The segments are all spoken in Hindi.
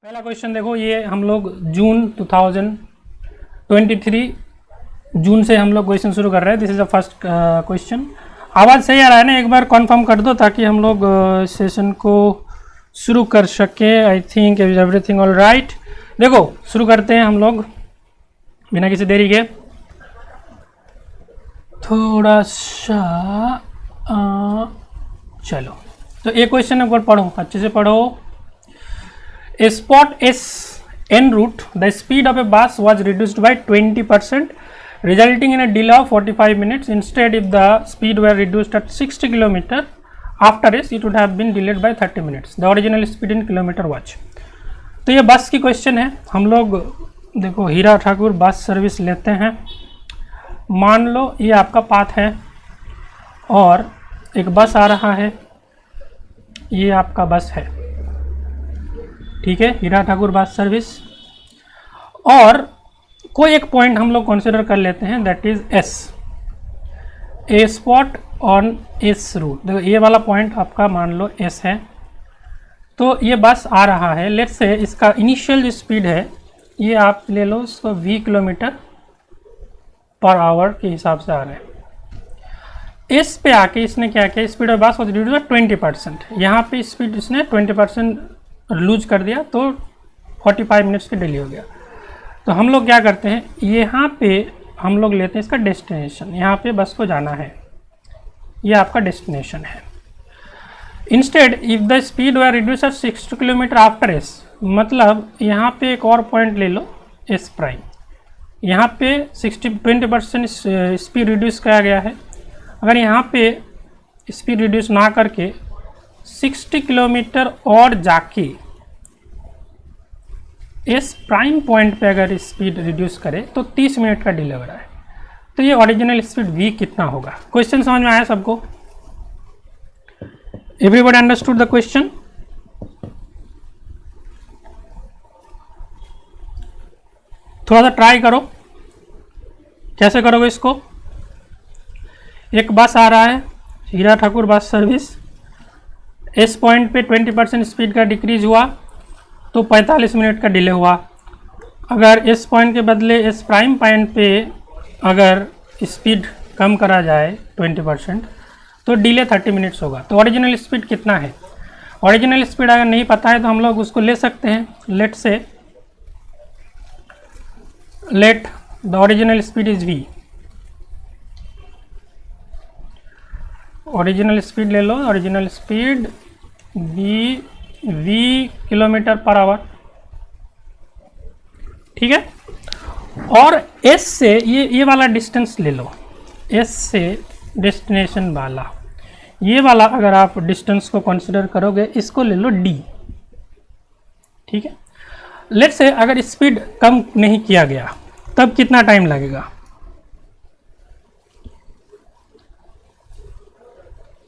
पहला क्वेश्चन देखो, ये हम लोग जून 2023 जून से हम लोग क्वेश्चन शुरू कर रहे हैं। This is the first question. आवाज़ सही आ रहा है ना? एक बार कंफर्म कर दो ताकि हम लोग सेशन को शुरू कर सके। I think is everything all right. देखो शुरू करते हैं हम लोग बिना किसी देरी के। थोड़ा सा चलो तो एक क्वेश्चन एक बार पढ़ो, अच्छे से पढ़ो। A spot S en route, the speed of a bus was reduced by 20%, resulting in a delay of 45 minutes. Instead, if the speed were reduced at 60 km after S, it would have been delayed by 30 minutes. The original speed in kilometer was. तो ये बस की क्वेश्चन है। हम लोग देखो हीरा ठाकुर बस सर्विस लेते हैं। मान लो ये आपका पाथ है और एक बस आ रहा है, ये आपका बस है, ठीक है, हीरा ठाकुर बस सर्विस। और कोई एक पॉइंट हम लोग कंसिडर कर लेते हैं, that is S, a spot on S root. देखो ये वाला पॉइंट आपका मान लो एस है, तो ये बस आ रहा है। लेट्स से इसका इनिशियल जो स्पीड है ये आप ले लो इसको 20 किलोमीटर पर आवर के हिसाब से आ रहा है। एस पे आके इसने क्या किया, स्पीड ऑफ बस वाज रिड्यूस्ड 20%। यहाँ पे स्पीड इसने 20% लूज कर दिया, तो 45 मिनट्स के डिले हो गया। तो हम लोग क्या करते हैं, यहाँ पे हम लोग लेते हैं इसका डेस्टिनेशन। यहाँ पे बस को जाना है, ये आपका डेस्टिनेशन है। Instead if the speed were reduce 60 kilometre after S, मतलब यहाँ पे एक और पॉइंट ले लो एस प्राइम। यहाँ पे 20% स्पीड रिड्यूस किया गया है। अगर यहाँ पे स्पीड रिड्यूस ना करके 60 किलोमीटर और जाके इस प्राइम पॉइंट पे अगर स्पीड रिड्यूस करे तो 30 मिनट का डिले हो रहा है। तो ये ओरिजिनल स्पीड v कितना होगा? क्वेश्चन समझ में आया सबको? Everybody understood the question? थोड़ा सा ट्राई करो, कैसे करोगे इसको। एक बस आ रहा है, हीरा ठाकुर बस सर्विस। इस पॉइंट पे 20% स्पीड का डिक्रीज हुआ तो 45 मिनट का डिले हुआ। अगर इस पॉइंट के बदले इस प्राइम पॉइंट पे अगर स्पीड कम करा जाए 20% तो डिले 30 मिनट्स होगा। तो ओरिजिनल स्पीड कितना है? ओरिजिनल स्पीड अगर नहीं पता है तो हम लोग उसको ले सकते हैं। Let the original speed is v। Original speed ले लो, original speed v kilometre per hour, ठीक है। और s से ये वाला डिस्टेंस ले लो, s से डेस्टिनेशन वाला, ये वाला अगर आप डिस्टेंस को कंसिडर करोगे इसको ले लो d, ठीक है। लेट्स से अगर स्पीड कम नहीं किया गया तब कितना टाइम लगेगा?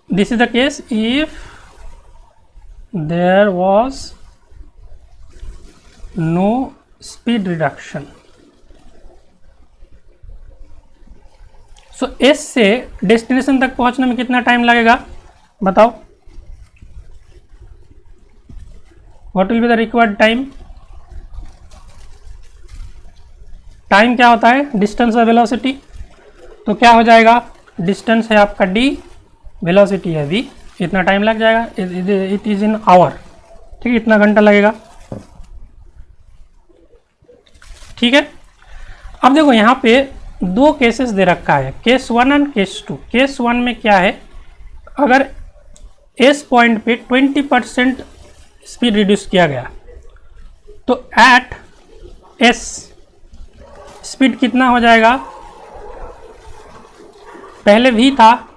This is the case if there was no speed reduction. So S से डेस्टिनेशन तक पहुंचने में कितना टाइम लगेगा बताओ? What will be the required time? Time क्या होता है? डिस्टेंस और वेलोसिटी। तो क्या हो जाएगा? डिस्टेंस है आपका d, वेलोसिटी है v, इतना टाइम लग जाएगा। इट इज इन आवर, ठीक है, इतना घंटा लगेगा, ठीक है। अब देखो यहाँ पे दो केसेस दे रखा है, केस 1 एंड केस 2। केस 1 में क्या है, अगर एस पॉइंट पे 20% स्पीड रिड्यूस किया गया तो एट एस स्पीड कितना हो जाएगा? पहले v था,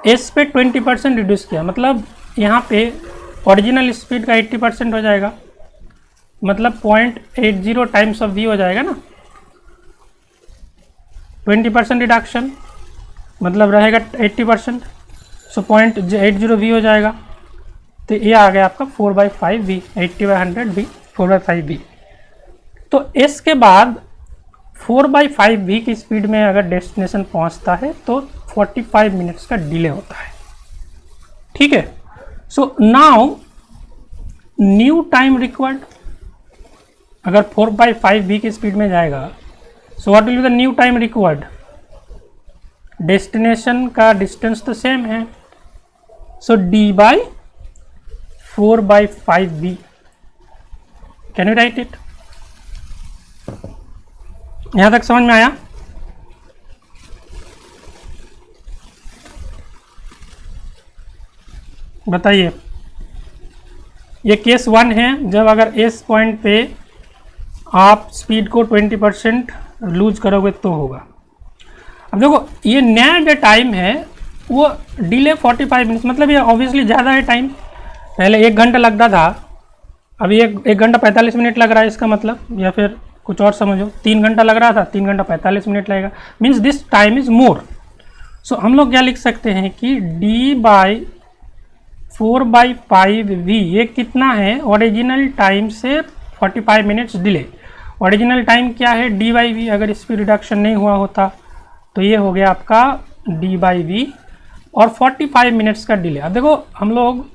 एस पे 20% रिड्यूस किया, मतलब यहाँ पे ओरिजिनल स्पीड का 80% हो जाएगा, मतलब 0.80 टाइम्स ऑफ v हो जाएगा ना। 20% रिडक्शन मतलब रहेगा 80%, सो 0.80 v हो जाएगा। तो ये आ गया आपका 4/5v, 80/100v, 4/5v। तो s के बाद 4/5v की स्पीड में अगर डेस्टिनेशन पहुंचता है तो 45 मिनट्स का डिले होता है, ठीक है। So now new time required, अगर 4/5v की स्पीड में जाएगा, सो what will be the new time required? Destination का डिस्टेंस तो सेम है, सो d/4/5v। Can you right it? यहां तक समझ में आया? बताइए। ये केस 1 है, जब अगर इस पॉइंट पे आप स्पीड को 20% लूज करोगे तो होगा। अब देखो ये नया जो टाइम है वो डिले 45 मिनट, मतलब ये ऑब्वियसली ज़्यादा है टाइम। पहले 1 घंटा लगता था, अभी 1 घंटा 45 मिनट लग रहा है इसका मतलब, या फिर कुछ और समझो, 3 घंटा लग रहा था, 3 घंटा 45 मिनट लगेगा, means this time is more. So हम लोग क्या लिख सकते हैं कि d/4/5v ये कितना है? ओरिजिनल टाइम से 45 मिनट्स डिले। ओरिजिनल टाइम क्या है? d/v। अगर स्पीड रिडक्शन नहीं हुआ होता तो ये हो गया आपका d/v, और 45 मिनट्स का डिले। अब देखो हम लोग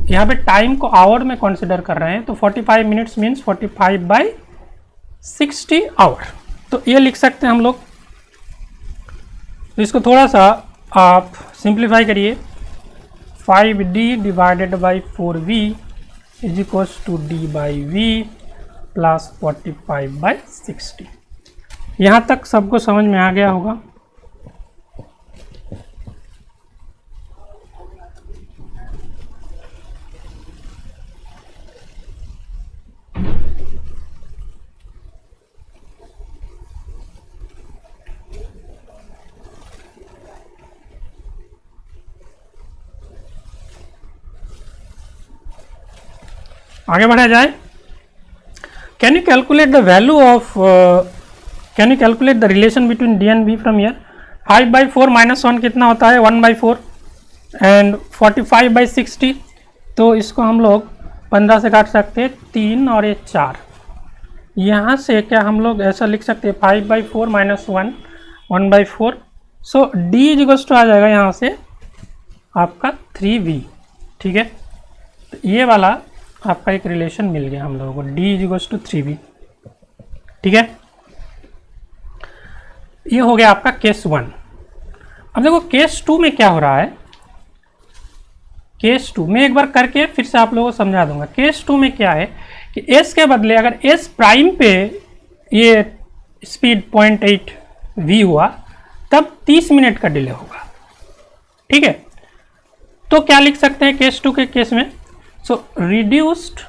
यहाँ पे टाइम को आवर में कंसिडर कर रहे हैं, तो 45 मिनट्स मीन्स 45/60 आवर। तो ये लिख सकते हैं हम लोग। तो इसको थोड़ा सा आप सिंप्लीफाई करिए। 5d divided by 4v is equals to d/v plus 45/60। यहाँ तक सबको समझ में आ गया होगा। आगे बढ़ा जाए। Can you calculate the value of can you calculate the relation between D and B from year? 5/4 - 1 कितना होता है? 1/4 एंड 45/60। तो इसको हम लोग 15 से काट सकते हैं, 3 और ये 4। यहाँ से क्या हम लोग ऐसा लिख सकते हैं 5/4 - 1 1/4। सो डी इक्वल्स टू आ जाएगा यहाँ से आपका 3v। ठीक है, तो ये वाला आपका एक रिलेशन मिल गया हम लोगों को, d इक्वल्स टू 3v। ठीक है, ये हो गया आपका केस 1। अब देखो केस 2 में क्या हो रहा है। केस 2 में एक बार करके फिर से आप लोगों को समझा दूंगा। केस 2 में क्या है कि s के बदले अगर s प्राइम पे ये स्पीड 0.8v हुआ तब 30 मिनट का डिले होगा। ठीक है, तो क्या लिख सकते हैं केस 2 के केस में? So reduced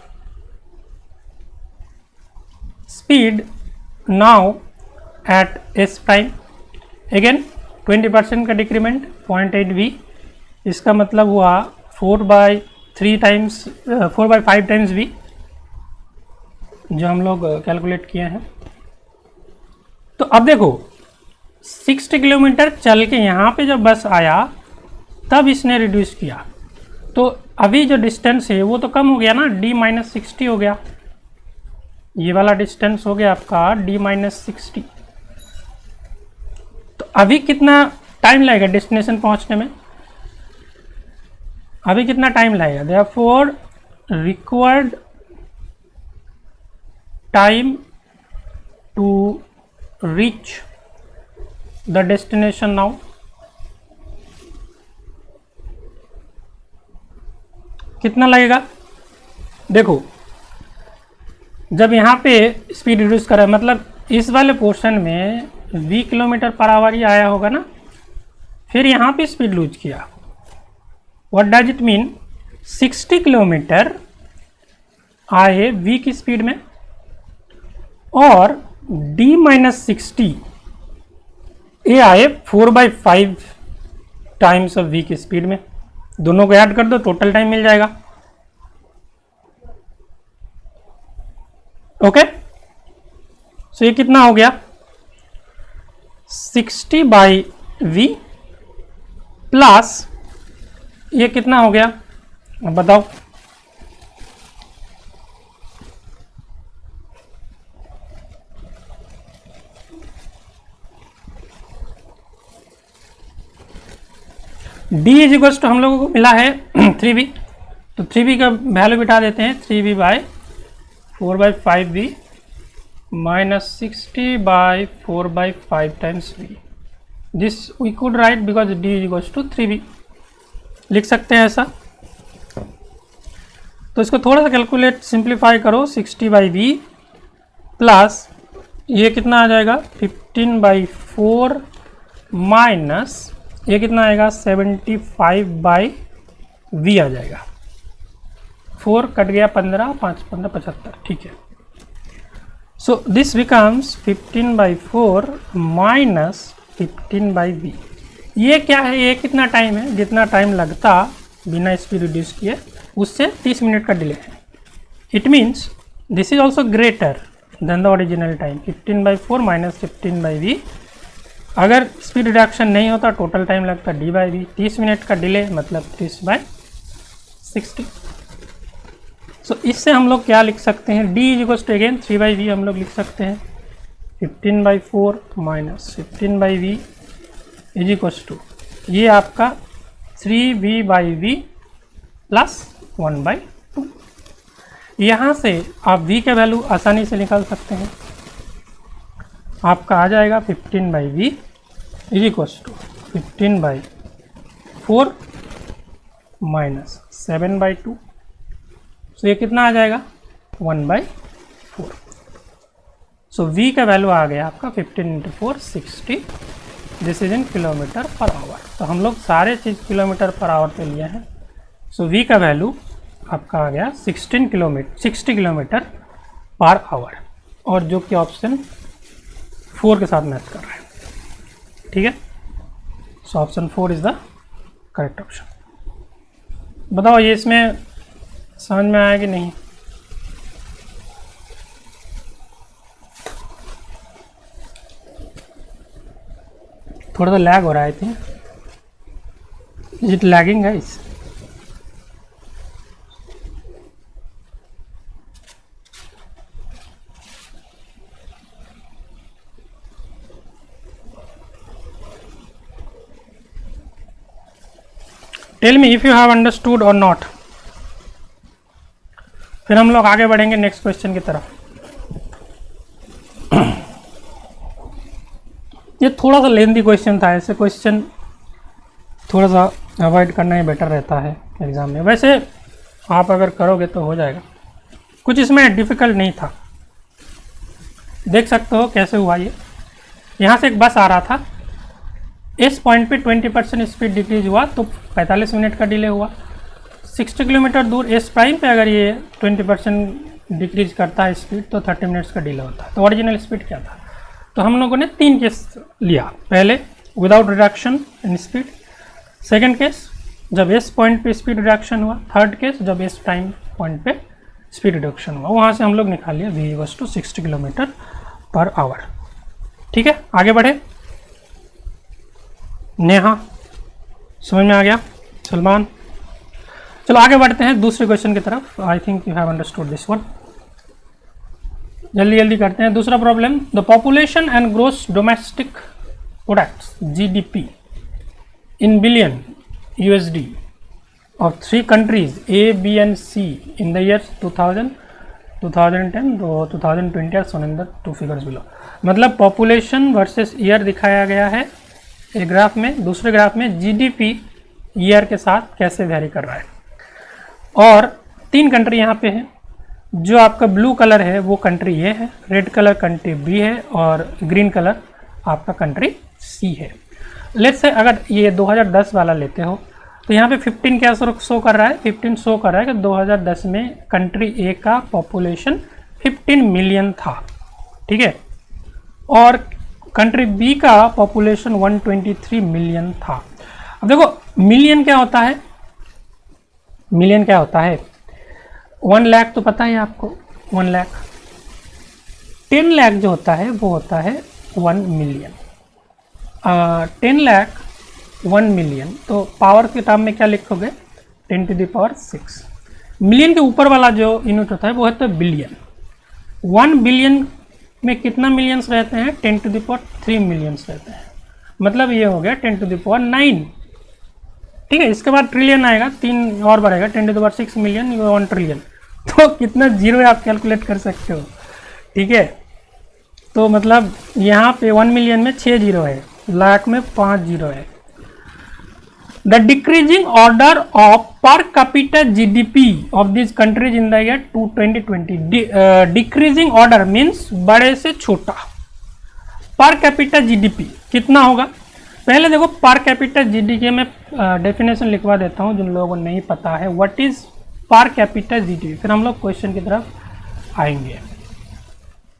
speed now at s prime, again 20% का डिक्रीमेंट 0.8v। इसका मतलब हुआ 4/5 टाइम्स v जो हम लोग कैलकुलेट किए हैं। तो अब देखो 60 किलोमीटर चल के यहाँ पे जब बस आया तब इसने रिड्यूस किया, तो अभी जो डिस्टेंस है वो तो कम हो गया ना, d-60 हो गया। ये वाला डिस्टेंस हो गया आपका d-60। तो अभी कितना टाइम लगेगा डेस्टिनेशन पहुंचने में? अभी कितना टाइम लगेगा? Therefore required time to reach the destination now कितना लगेगा? देखो जब यहाँ पे स्पीड रिड्यूस करा, मतलब इस वाले पोर्शन में v किलोमीटर पर आवर ही आया होगा ना, फिर यहाँ पे स्पीड लूज किया। What does it mean? 60 kilometre आए v की स्पीड में और d-60 ये आए 4/5 टाइम्स ऑफ v की स्पीड में। दोनों को ऐड कर दो, टोटल टाइम मिल जाएगा। ओके, सो ये कितना हो गया? 60/v प्लस ये कितना हो गया? अब बताओ। d इज इक्वल्स टू हम लोगों को मिला है 3v, तो 3v का वैल्यू बिठा देते हैं 3v/4/5v -60/4/5 times v. This we could write because d is equals to 3v. लिख सकते हैं ऐसा। तो इसको थोड़ा सा कैलकुलेट सिंप्लीफाई करो, 60/v प्लस ये कितना आ जाएगा 15/4 माइनस ये कितना आएगा 75/v आ जाएगा। 4 कट गया 15, 5 15 75, ठीक है। So this becomes 15/4 minus 15/v। ये क्या है, ये कितना टाइम है, जितना टाइम लगता बिना स्पीड रिड्यूस किए उससे 30 मिनट का डिले है। It means this is also greater than the original time. 15/4 minus 15/v। अगर स्पीड रिडक्शन नहीं होता टोटल टाइम लगता d/v। 30 मिनट का डिले मतलब 30/60। सो इससे हम लोग क्या लिख सकते हैं, d is equals to again 3/v हम लोग लिख सकते हैं। 15/4 minus 15/v is equals to ये आपका 3v/v प्लस 1/2। यहाँ से आप v के वैल्यू आसानी से निकाल सकते हैं। आपका आ जाएगा 15/v is equals to 15/4 minus 7/2। So ये कितना आ जाएगा 1/4। सो v का वैल्यू आ गया आपका 15 × 4 60। This is in kilometre per our. तो हम लोग सारे चीज़ किलोमीटर पर आवर पे लिए हैं। सो v का वैल्यू आपका आ गया 60 किलोमीटर पर आवर, और जो कि ऑप्शन 4 के साथ मैच कर रहा है, ठीक है। So option 4 is the correct option. बताओ ये इसमें समझ में आया कि नहीं। थोड़ा सा लैग हो रहा है, थी is it lagging guys? Tell me if you have understood और नॉट। फिर हम लोग आगे बढ़ेंगे नेक्स्ट क्वेश्चन की तरफ। ये थोड़ा सा लेंथी क्वेश्चन था, ऐसे क्वेश्चन थोड़ा सा अवॉइड करना ही बेटर रहता है एग्ज़ाम में। वैसे आप अगर करोगे तो हो जाएगा, कुछ इसमें डिफ़िकल्ट नहीं था। देख सकते हो कैसे हुआ ये। यहाँ से एक बस आ रहा था, इस पॉइंट पे 20% स्पीड डिक्रीज हुआ तो 45 मिनट का डिले हुआ। 60 किलोमीटर दूर एस प्राइम पे अगर ये 20% डिक्रीज करता है स्पीड तो 30 मिनट्स का डिले होता है। तो ओरिजिनल स्पीड क्या था, तो हम लोगों ने 3 केस लिया। पहले without reduction in speed, second case जब एस पॉइंट पे स्पीड रिडक्शन हुआ, थर्ड केस जब एस प्राइम पॉइंट पे स्पीड रिडक्शन हुआ। वहाँ से हम लोग निकाल लिया v equals to 60 kilometre per hour. ठीक है, आगे बढ़े। नेहा समझ में आ गया? सलमान, चलो आगे बढ़ते हैं दूसरे क्वेश्चन की तरफ। I think you have understood this one. जल्दी जल्दी करते हैं दूसरा problem. The population and gross domestic products GDP in billion USD of 3 countries A, B and C in the years 2000, 2010, 2020 are shown in the 2 figures below। मतलब पॉपुलेशन वर्सेस ईयर दिखाया गया है एक ग्राफ में, दूसरे ग्राफ में GDP ईयर के साथ कैसे वेरी कर रहा है। और 3 कंट्री यहाँ पे है। जो आपका ब्लू कलर है वो कंट्री ये है, रेड कलर कंट्री B है और ग्रीन कलर आपका कंट्री C है। लेट्स से अगर ये 2010 वाला लेते हो तो यहाँ पे 15 क्या शो कर रहा है, 15 शो कर रहा है कि 2010 में कंट्री ए का पॉपुलेशन 15 मिलियन था, ठीक है, और कंट्री बी का पॉपुलेशन 123 मिलियन था। अब देखो मिलियन क्या होता है, मिलियन क्या होता है, 1 लाख तो पता है आपको, 1 लाख। 10 लाख जो होता है वो होता है 1 मिलियन। 10 लाख 1 मिलियन, तो पावर के टर्म में क्या लिखोगे 10⁶। मिलियन के ऊपर वाला जो यूनिट होता है वो है तो बिलियन। 1 बिलियन में कितना मिलियंस रहते हैं, 10⁻³ मिलियंस रहते हैं। मतलब ये हो गया 10⁹ ठीक है। इसके बाद ट्रिलियन आएगा, 3 और बढ़ेगा, 10⁶ मिलियन, 1 ट्रिलियन। तो कितना जीरो है आप कैलकुलेट कर सकते हो, ठीक है। तो मतलब यहाँ पे 1 मिलियन में 6 जीरो है, लाख में 5 जीरो है। द डिक्रीजिंग ऑर्डर ऑफ पर capita GDP of this countries in the year 2020। Decreasing order means बड़े से छोटा। पर कैपिटा जीडीपी कितना होगा? पहले देखो पर कैपिटा जीडीपी में डेफिनेशन लिखवा देता हूँ जिन लोगों को नहीं पता है व्हाट इज पर कैपिटा जीडीपी, फिर हम लोग क्वेश्चन की तरफ आएंगे।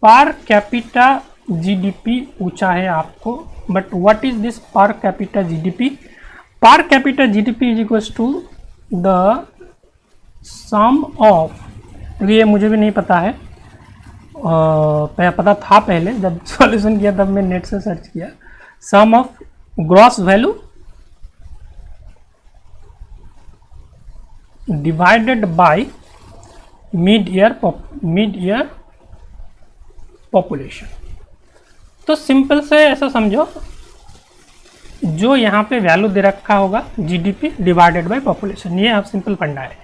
पर कैपिटा जीडीपी पूछा है आपको, but what is this per capita GDP? Per capita GDP is equals to the sum of, ये मुझे भी नहीं पता है, पता था पहले जब सॉल्यूशन किया तब मैं नेट से सर्च किया। Sum of gross value divided by mid year population. तो सिंपल से ऐसा समझो, जो यहाँ पे वैल्यू दे रखा होगा जीडीपी डिवाइडेड बाय पॉपुलेशन, ये आप सिंपल फंडा है।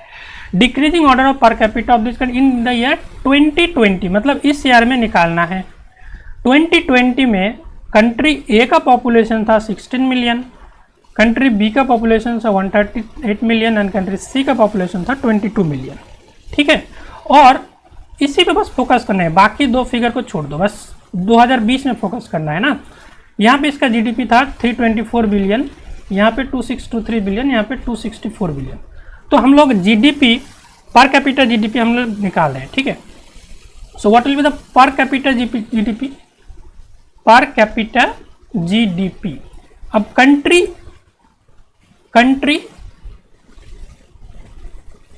Decreasing order of per capita of this country in the year 2020, मतलब इस ईयर में निकालना है। 2020 में कंट्री ए का पॉपुलेशन था 16 मिलियन, कंट्री बी का पॉपुलेशन था 138 मिलियन एंड कंट्री सी का पॉपुलेशन था 22 मिलियन। ठीक है, और इसी पे बस फोकस करना है, बाकी दो फिगर को छोड़ दो, बस 2020 में फोकस करना है ना। यहाँ पे इसका जीडीपी था 324 बिलियन, यहाँ पे 2623 बिलियन, यहाँ पे 264 बिलियन। तो हम लोग जीडीपी पर कैपिटा जीडीपी हम लोग निकाल रहे हैं। ठीक है, सो व्हाट विल बी द पर capita GDP? Per capita GDP. अब कंट्री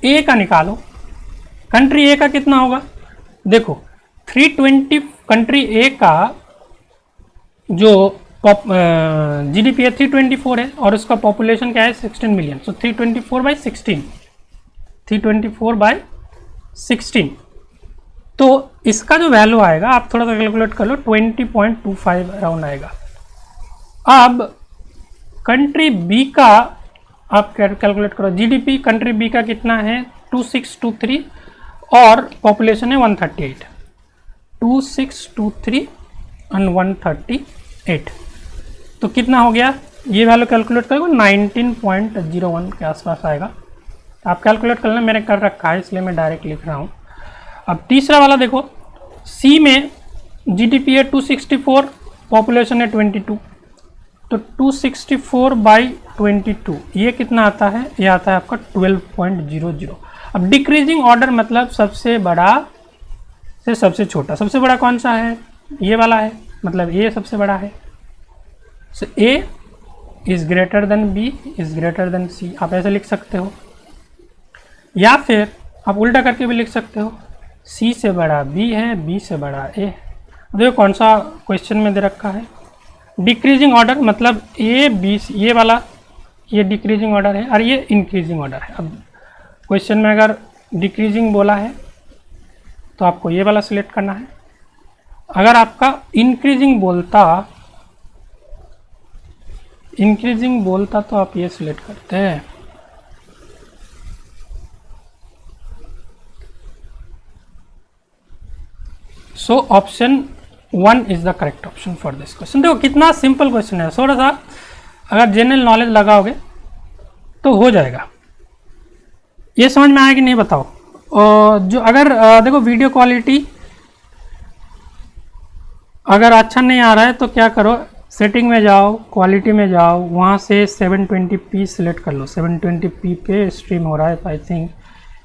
ए का निकालो, कंट्री ए का कितना होगा? देखो 320, कंट्री ए का जो जीडीपी है 324 है और उसका पॉपुलेशन क्या है 16 मिलियन। सो 324/16 तो इसका जो वैल्यू आएगा आप थोड़ा सा कैलकुलेट कर लो, 20.25 अराउंड आएगा। अब कंट्री बी का आप कैलकुलेट करो, जीडीपी कंट्री बी का कितना है 2623 और पॉपुलेशन है 138, 2623 एंड 138, तो कितना हो गया? ये वैल्यू कैलकुलेट करोगे 19.01 के आसपास आएगा। आप कैलकुलेट कर लेना, मैंने कर रखा है इसलिए मैं डायरेक्ट लिख रहा हूँ। अब तीसरा वाला देखो, सी में जीडीपी है 264, पॉपुलेशन है 22, तो 264/22 ये कितना आता है? ये आता है आपका 12.00। अब डिक्रीजिंग ऑर्डर मतलब सबसे बड़ा से सबसे छोटा। सबसे बड़ा कौन सा है? ये वाला है, मतलब ए सबसे बड़ा है। So A is greater than B is greater than C, आप ऐसे लिख सकते हो, या फिर आप उल्टा करके भी लिख सकते हो, सी से बड़ा बी है, बी से बड़ा ए। देखो कौन सा क्वेश्चन में दे रखा है डिक्रीजिंग ऑर्डर, मतलब ए बी सी, ये वाला ये डिक्रीजिंग ऑर्डर है और ये इंक्रीजिंग ऑर्डर है। अब क्वेश्चन में अगर डिक्रीजिंग बोला है तो आपको ये वाला सिलेक्ट करना है, अगर आपका इंक्रीजिंग बोलता तो आप ये सिलेक्ट करते हैं। So option 1 is the correct option for this question. देखो कितना सिंपल क्वेश्चन है, थोड़ा सा अगर जनरल नॉलेज लगाओगे तो हो जाएगा। ये समझ में आया कि नहीं बताओ? और जो अगर देखो वीडियो क्वालिटी अगर अच्छा नहीं आ रहा है तो क्या करो, सेटिंग में जाओ, क्वालिटी में जाओ, वहाँ से 720p सिलेक्ट कर लो। 720p पे स्ट्रीम हो रहा है, तो आई think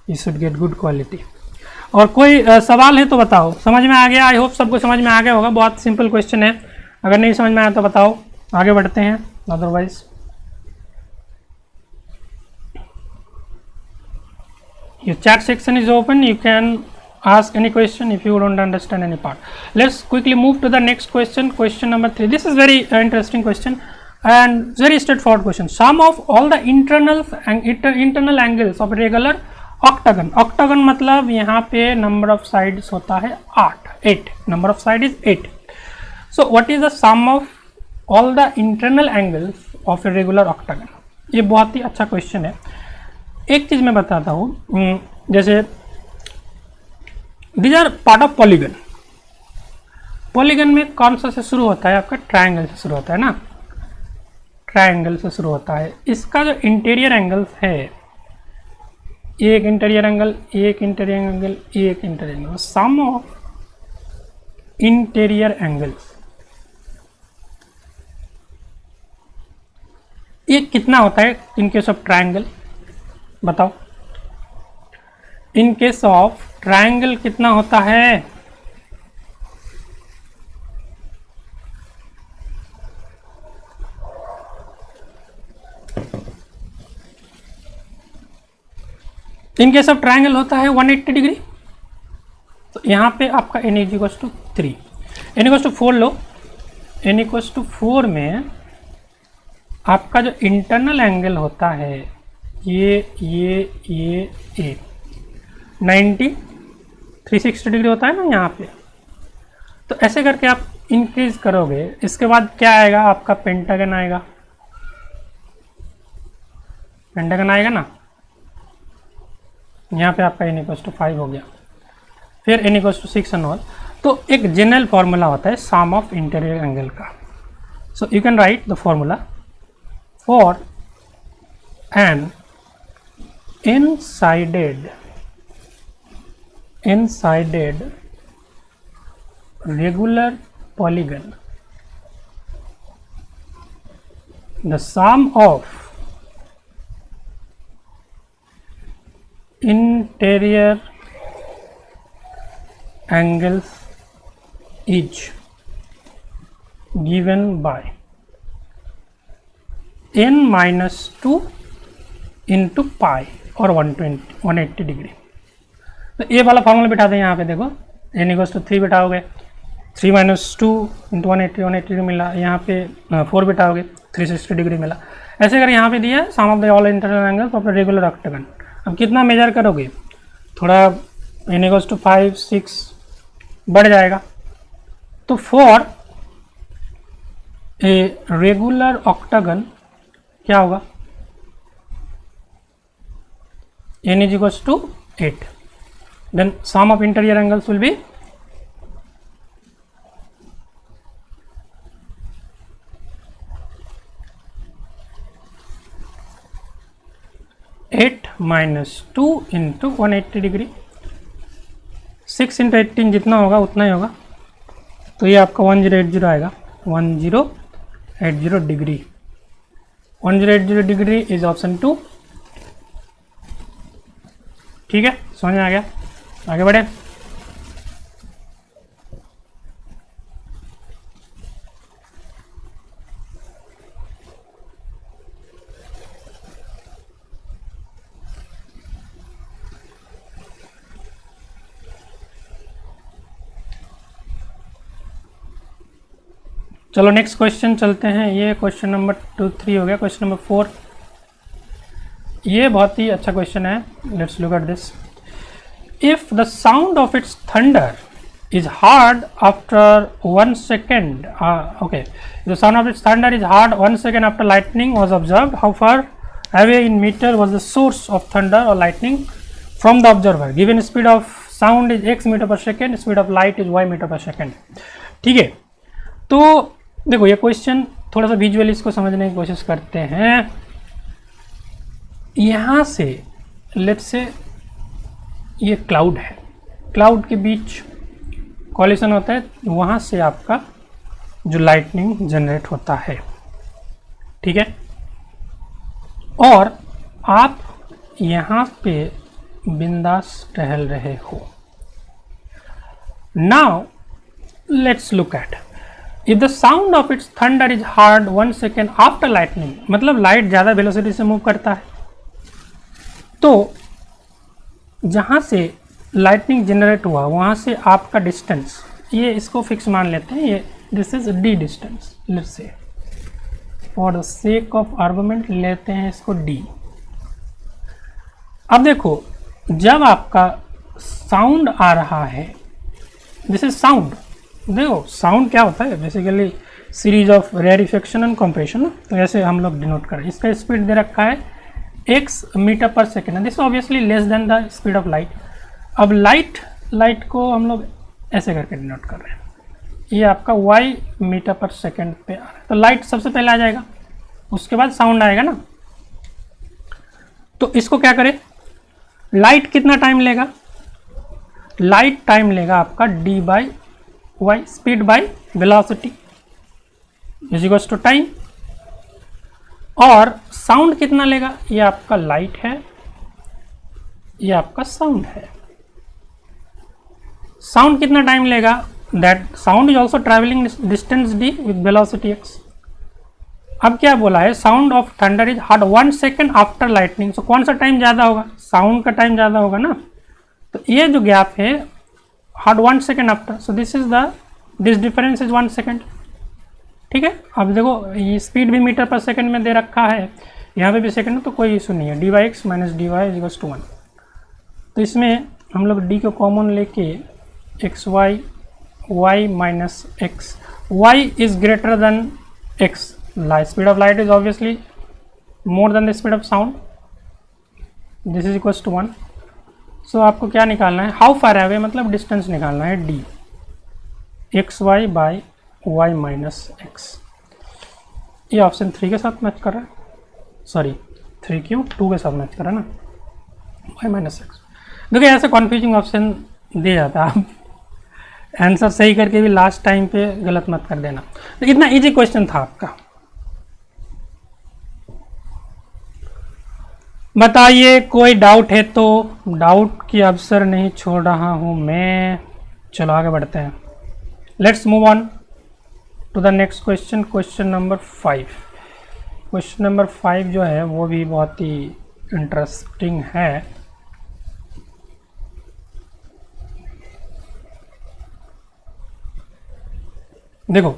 you should get good quality. और कोई सवाल है तो बताओ, समझ में आ गया? आई होप सबको समझ में आ गया होगा, बहुत सिंपल क्वेश्चन है। अगर नहीं समझ में आया तो बताओ, आगे बढ़ते हैं, otherwise your chat section is open, you can ask any question if you don't understand any part. Let's quickly move to the next question, question number 3. This is very interesting question and very straightforward question. Sum of all the internal angles of regular octagon. octagon मतलब यहाँ पे number of sides होता है 8, number of side is 8. So what is the sum of all the internal angles of a regular octagon? ये बहुत ही अच्छा क्वेश्चन है। एक चीज मैं बताता हूँ, जैसे these are part of polygon. Polygon में कौन सा से शुरू होता है? आपका ट्रायंगल से शुरू होता है ना, ट्रायंगल से शुरू होता है। इसका जो इंटीरियर एंगल्स है, एक इंटीरियर एंगल, एक इंटीरियर एंगल, एक interior angle, sum of interior angles ये कितना होता है इन केस ऑफ ट्रायंगल? बताओ, इन केस ऑफ ट्रायंगल कितना होता है? इन केस ऑफ ट्रायंगल होता है 180 डिग्री। तो यहाँ पे आपका n equals to 3, n equals to 4 लो, n इक्वल्स टू 4 में आपका जो इंटरनल एंगल होता है ये 90 360 डिग्री होता है ना यहाँ पे। तो ऐसे करके आप इंक्रीज करोगे, इसके बाद क्या आएगा? आपका पेंटागन आएगा, पेंटागन आएगा ना। यहाँ पे आपका n इक्वल्स टू 5 हो गया, फिर n equals to 6 and all. तो एक जनरल फॉर्मूला होता है सम ऑफ इंटीरियर एंगल का। So you can write the formula for an insided regular polygon, the sum of interior angles is given by n minus 2 into pi और 180 डिग्री। तो ये वाला फॉर्मूला बिठा दें यहाँ पे, देखो n इक्वल्स टू 3 बिठाओगे, 3 माइनस 2 इंटू 180 मिला, यहाँ पे 4 बिठाओगे 360 डिग्री मिला। ऐसे अगर यहाँ पे दिया sum of the all internal angles of the regular octagon. अब कितना मेजर करोगे? थोड़ा n इक्वल्स टू 5 6 बढ़ जाएगा। तो फॉर ए रेगुलर ऑक्टागन क्या होगा? n is equals to 8, then sum of interior angles will be 8 minus 2 into 180 degree. 6 into 18 जितना होगा उतना ही होगा। तो ये आपका 1080 आएगा, 1080 डिग्री। 1080 degree is option 2। ठीक है, समझ में आ गया? आगे बढ़े। चलो नेक्स्ट क्वेश्चन चलते हैं। ये क्वेश्चन नंबर 2 3 हो गया। क्वेश्चन नंबर 4, ये बहुत ही अच्छा क्वेश्चन है। Let's look at this. If the sound of its thunder is heard after 1 second, okay, the sound of its thunder is heard 1 second after lightning was observed. How far away in meter was the source of thunder or lightning from the observer? Given speed of sound is x meter per second, speed of light is y meter per second. ठीक है, तो देखो ये क्वेश्चन थोड़ा सा विजुअली इसको समझने की कोशिश करते हैं। यहाँ से लेट्स से ये क्लाउड है, क्लाउड के बीच कॉलिशन होता है, वहाँ से आपका जो लाइटनिंग जनरेट होता है। ठीक है, और आप यहाँ पे बिंदास टहल रहे हो। Now let's look at if the sound of its thunder is heard 1 second after lightning, मतलब लाइट ज़्यादा वेलोसिटी से मूव करता है, तो जहाँ से लाइटनिंग जनरेट हुआ वहाँ से आपका डिस्टेंस, ये इसको फिक्स मान लेते हैं, ये this is D distance. Let's say for the sake of argument लेते हैं इसको डी। अब देखो जब आपका साउंड आ रहा है, दिस इज साउंड। देखो साउंड क्या होता है, basically series of rarefaction and compression. तो ऐसे हम लोग डिनोट करें। इसका स्पीड दे रखा है x मीटर पर second, this obviously less than the speed of light. अब लाइट को हम लोग ऐसे करके डिनोट कर रहे हैं, ये आपका y मीटर पर सेकेंड पे आ रहा है, तो लाइट सबसे पहले आ जाएगा, उसके बाद साउंड आएगा ना। तो इसको क्या करें, लाइट कितना टाइम लेगा, लाइट टाइम लेगा आपका d by Y, speed by velocity is equals to time. और साउंड कितना लेगा, ये आपका लाइट है, ये आपका साउंड है। साउंड कितना टाइम लेगा, that sound is also travelling distance d with velocity x। अब क्या बोला है, sound of thunder is heard 1 second after lightning. So कौन सा टाइम ज़्यादा होगा, साउंड का टाइम ज़्यादा होगा ना। तो ये जो गैप है heard 1 second after, so this is the this difference is 1 second. ठीक है, अब देखो ये स्पीड भी मीटर पर सेकेंड में दे रखा है, यहाँ पे भी सेकेंड, तो कोई इशू नहीं है। D Y X minus D Y is to 1। तो इसमें हम लोग डी को कॉमन लेके X Y Y minus X, Y is greater than X, speed of light is obviously more than the speed of sound, this is equals to 1। So आपको क्या निकालना है, हाउ फार अवे, मतलब डिस्टेंस निकालना है D, X Y by Y minus X. ये ऑप्शन 3 के साथ मैच कर रहा है, सॉरी 3 क्यों 2 के साथ मैच कर रहा है ना, वाई माइनस एक्स। देखिए ऐसे कन्फ्यूजिंग ऑप्शन दे जाता है, आप आंसर सही करके भी लास्ट टाइम पे गलत मत कर देना। तो इतना इजी क्वेश्चन था आपका। बताइए कोई डाउट है तो, डाउट की अवसर नहीं छोड़ रहा हूं मैं। चलो आगे बढ़ते हैं, let's move on to the next question, question number 5। Question number 5 जो है वो भी बहुत ही इंटरेस्टिंग है। देखो,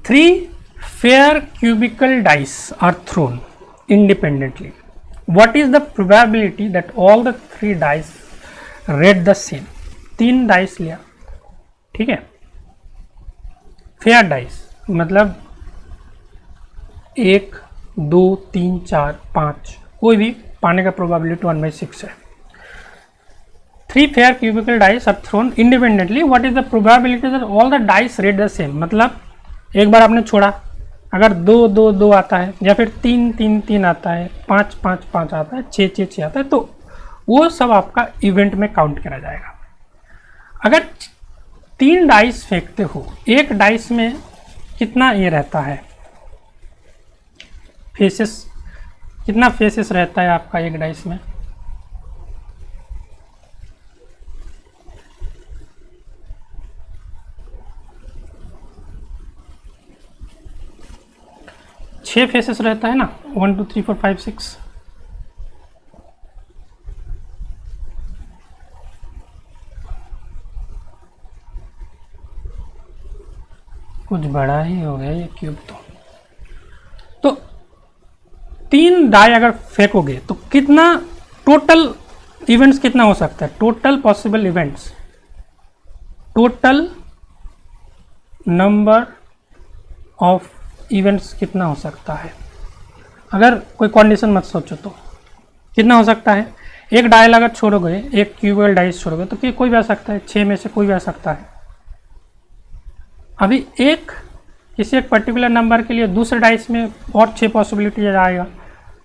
3 fair cubical dice are thrown independently. What is the probability that all the 3 dice rate the same? 3 dice लिया, ठीक है, फेयर डाइस मतलब 1 2 3 4 5, कोई भी पाने का प्रोबेबिलिटी 1/6 है। 3 fair cubical dice are thrown independently. What is the probability that all the dice rate the same? मतलब एक बार आपने छोड़ा, अगर 2 2 2 आता है, या फिर 3 3 3 आता है, 5 5 5 आता है, 6 6 6 आता है, तो वो सब आपका इवेंट में काउंट करा जाएगा। अगर 3 डाइस फेंकते हो, एक डाइस में कितना ये रहता है, फेसेस, कितना फेसेस रहता है आपका एक डाइस में, छह फेसेस रहता है ना, 1 2 3 4 5 6। कुछ बड़ा ही हो गया ये क्यूब। तो 3 डाई अगर फेंकोगे तो कितना टोटल इवेंट्स कितना हो सकता है, total possible events, total number of events कितना हो सकता है। अगर कोई कंडीशन मत सोचो तो कितना हो सकता है, एक डायल अगर छोड़ोगे, एक क्यूबल डाइस छोड़ोगे तो कोई भी आ सकता है, 6 में से कोई भी आ सकता है। अभी एक किसी एक पर्टिकुलर नंबर के लिए दूसरे डाइस में और 6 पॉसिबिलिटी जाएगा,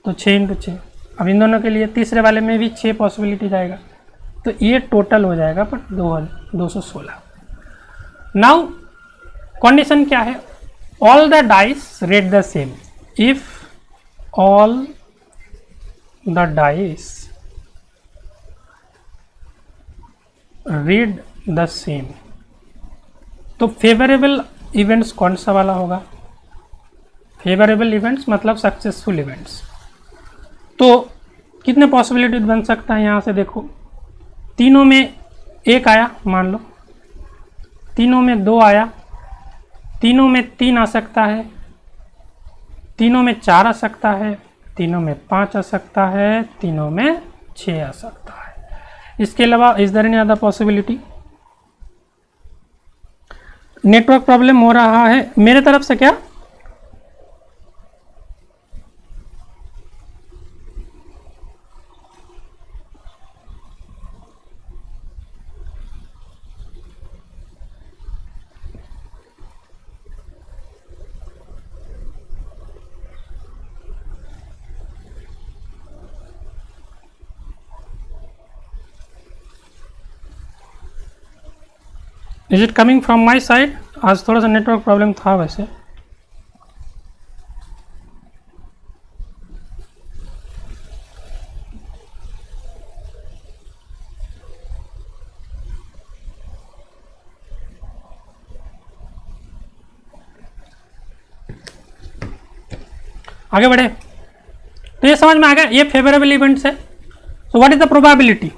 तो 6 × 6। अब इन दोनों के लिए तीसरे वाले में भी 6 पॉसिबिलिटी जाएगा, तो ये टोटल हो जाएगा पर 216। नाउ कंडीशन क्या है, all the dice rate the same. If all the dice read the same, तो फेवरेबल इवेंट्स कौन सा वाला होगा, फेवरेबल इवेंट्स मतलब सक्सेसफुल इवेंट्स। तो कितने पॉसिबिलिटी बन सकता है, यहाँ से देखो, तीनों में 1 आया मान लो, तीनों में 2 आया, तीनों में 3 आ सकता है, तीनों में 4 आ सकता है, तीनों में 5 आ सकता है, तीनों में 6 आ सकता है। इसके अलावा is there any other possibility. Network problem हो रहा है मेरे तरफ से क्या, is it coming from my side? आज थोड़ा सा नेटवर्क प्रॉब्लम था वैसे। आगे बढ़े तो ये समझ में आ गया, ये फेवरेबल इवेंट्स है। So what is the probability?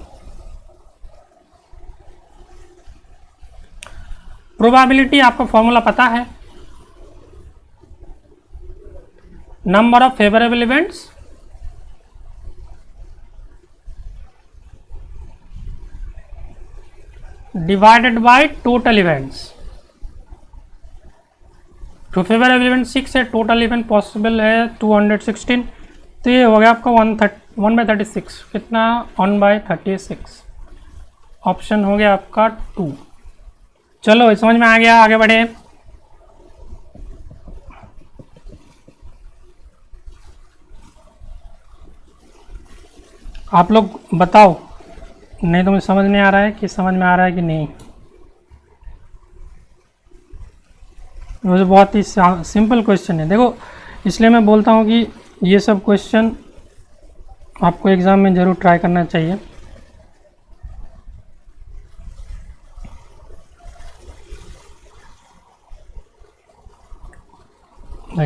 Probability आपको फॉर्मूला पता है, number of favourable events divided by total events. तो फेवरेबल इवेंट 6 है, टोटल इवेंट पॉसिबल है 216, तो ये हो गया आपका 1/36। कितना? 1/36। ऑप्शन हो गया आपका 2। चलो समझ में आ गया, आगे बढ़े। आप लोग बताओ, नहीं तो मुझे समझ नहीं आ रहा है कि समझ में आ रहा है कि नहीं। मुझे बहुत ही सिंपल क्वेश्चन है, देखो इसलिए मैं बोलता हूँ कि ये सब क्वेश्चन आपको एग्ज़ाम में ज़रूर ट्राई करना चाहिए।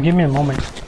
Give me a moment.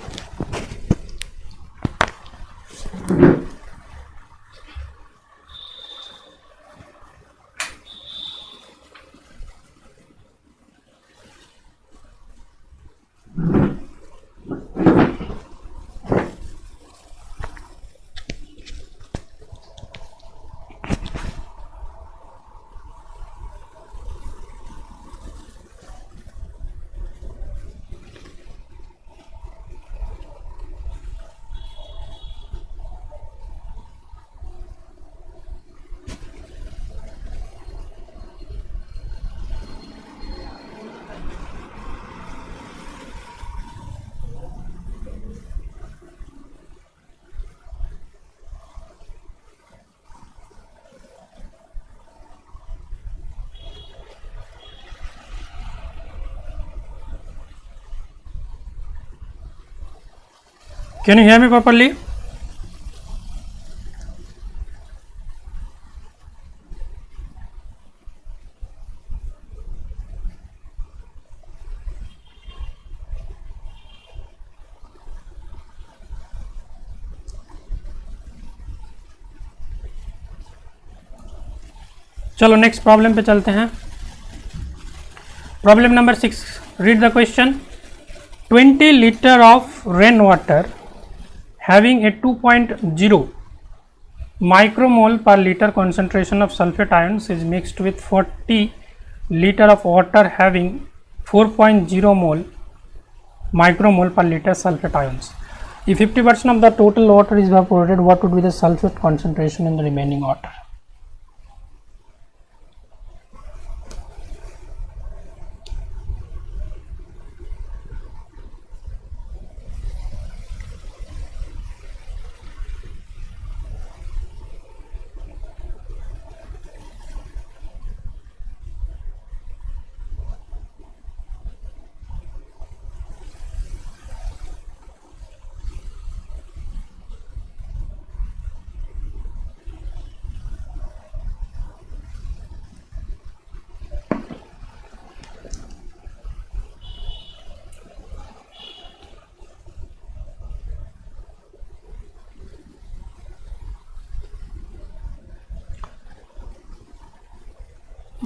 Can you hear me properly? चलो नेक्स्ट प्रॉब्लम पे चलते हैं। Problem number 6, read the question. 20 litre of rain water having a 2.0 micromole per liter concentration of sulfate ions is mixed with 40 liter of water having 4.0 mole micromole per liter sulfate ions. If 50% of the total water is evaporated, what would be the sulfate concentration in the remaining water?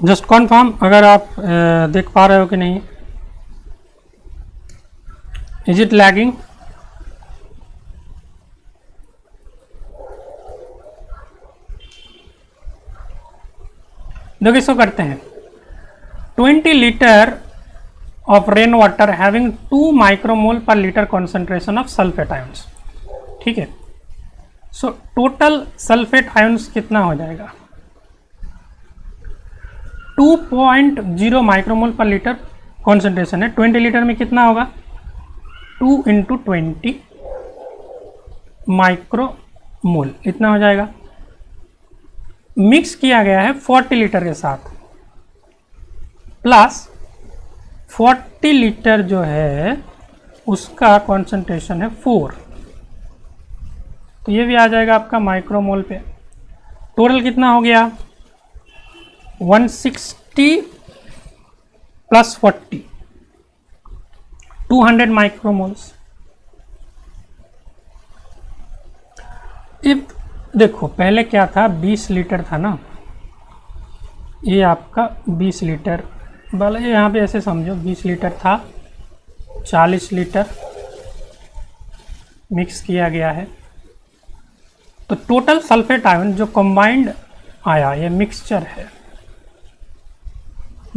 Just confirm अगर आप देख पा रहे हो कि नहीं। Is it lagging? देखो इसको करते हैं। 20 litre of rain water having 2 micromole per litre concentration of sulphate ions, ठीक है। सो टोटल सल्फेट आयंस कितना हो जाएगा? 2.0 माइक्रोमोल पर लीटर कॉन्सेंट्रेशन है। 20 लीटर में कितना होगा? 2 × 20 माइक्रोमोल, इतना हो जाएगा। मिक्स किया गया है 40 लीटर के साथ। प्लस 40 लीटर जो है उसका कॉन्सेंट्रेशन है 4, तो ये भी आ जाएगा आपका माइक्रोमोल पे। टोटल कितना हो गया 160 प्लस 40 200 माइक्रोमोल्स। इफ देखो पहले क्या था 20 लीटर था ना, ये आपका 20 लीटर वाला, यहाँ पे ऐसे समझो 20 लीटर था, 40 लीटर मिक्स किया गया है, तो टोटल सल्फेट आयन जो कंबाइंड आया, ये मिक्सचर है,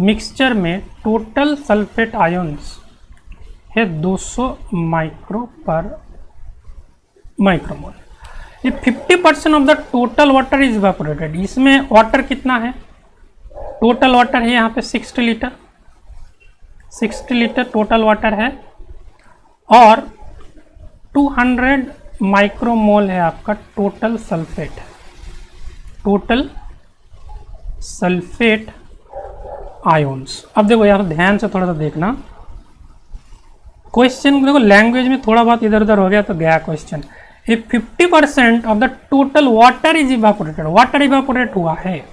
मिक्सचर में टोटल सल्फेट आयन्स है 200 माइक्रो पर माइक्रोमोल। ये 50% of the total water is evaporated. इसमें वाटर कितना है, टोटल वाटर है यहाँ पे 60 लीटर, 60 लीटर टोटल वाटर है, और 200 माइक्रोमोल है आपका total sulphate, total sulphate ions. अब देखो यार ध्यान से थोड़ा सा देखना, क्वेश्चन देखो लैंग्वेज में थोड़ा बहुत इधर उधर हो गया तो गया question. If 50% of the total water is evaporated, water evaporate हुआ है,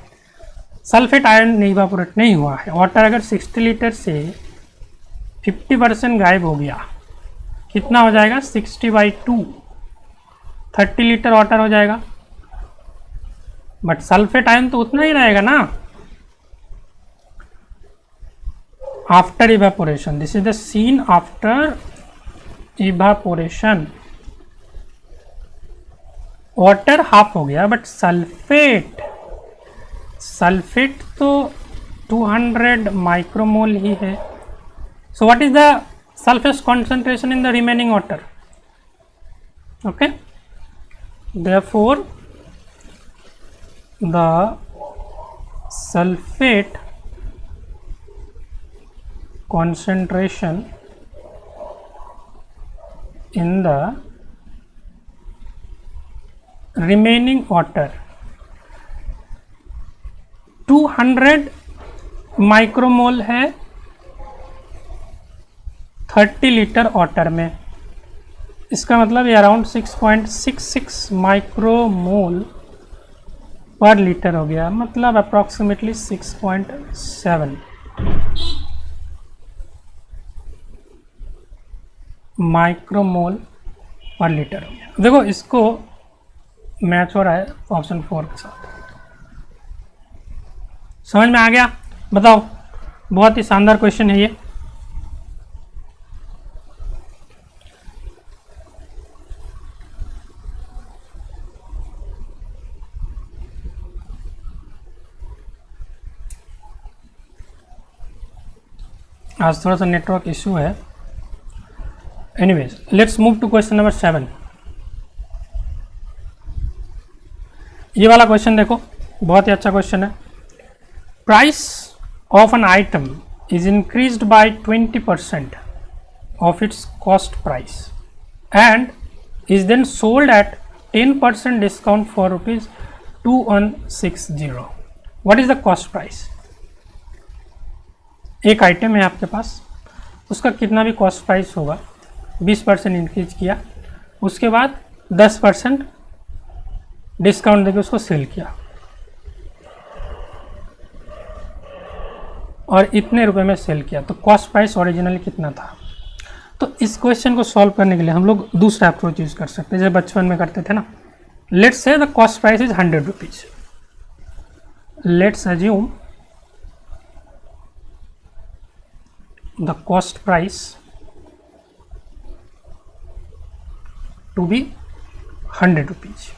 सल्फेट आयन इवेपोरेट नहीं हुआ है। वाटर अगर 60 लीटर से 50% गायब हो गया, कितना हो जाएगा 60/2, 30 लीटर वाटर हो जाएगा, बट सल्फेट आयन तो उतना ही रहेगा ना। After evaporation, this is the scene after evaporation, water half हो गया, बट सल्फेट, सल्फेट तो 200 माइक्रोमोल ही है। So what is the sulphate concentration in the remaining water? Okay, therefore the sulfate concentration in the remaining water 200 micromole है 30 लीटर वाटर में। इसका मतलब ये अराउंड 6.66 माइक्रोमोल पर लीटर हो गया, मतलब अप्रॉक्सीमेटली 6.7 माइक्रोमोल पर लीटर हो गया। देखो इसको मैच हो रहा है ऑप्शन 4 के साथ। समझ में आ गया? बताओ, बहुत ही शानदार क्वेश्चन है ये। आज थोड़ा सा नेटवर्क इशू है। Anyways, let's move to question number 7। ये वाला क्वेश्चन देखो, बहुत ही अच्छा क्वेश्चन है। Price of an item is increased by 20% of its cost price and is then sold at 10% discount for ₹2160। What is the cost price? एक आइटम है आपके पास, उसका कितना भी कॉस्ट प्राइस होगा, 20% इंक्रीज किया, उसके बाद 10% डिस्काउंट देके उसको सेल किया और इतने रुपए में सेल किया, तो कॉस्ट प्राइस ओरिजिनली कितना था? तो इस क्वेश्चन को सॉल्व करने के लिए हम लोग दूसरा अप्रोच यूज कर सकते हैं, जैसे बचपन में करते थे ना। Let's say the cost price is 100 rupees. Let's assume the cost price to be 100 rupees.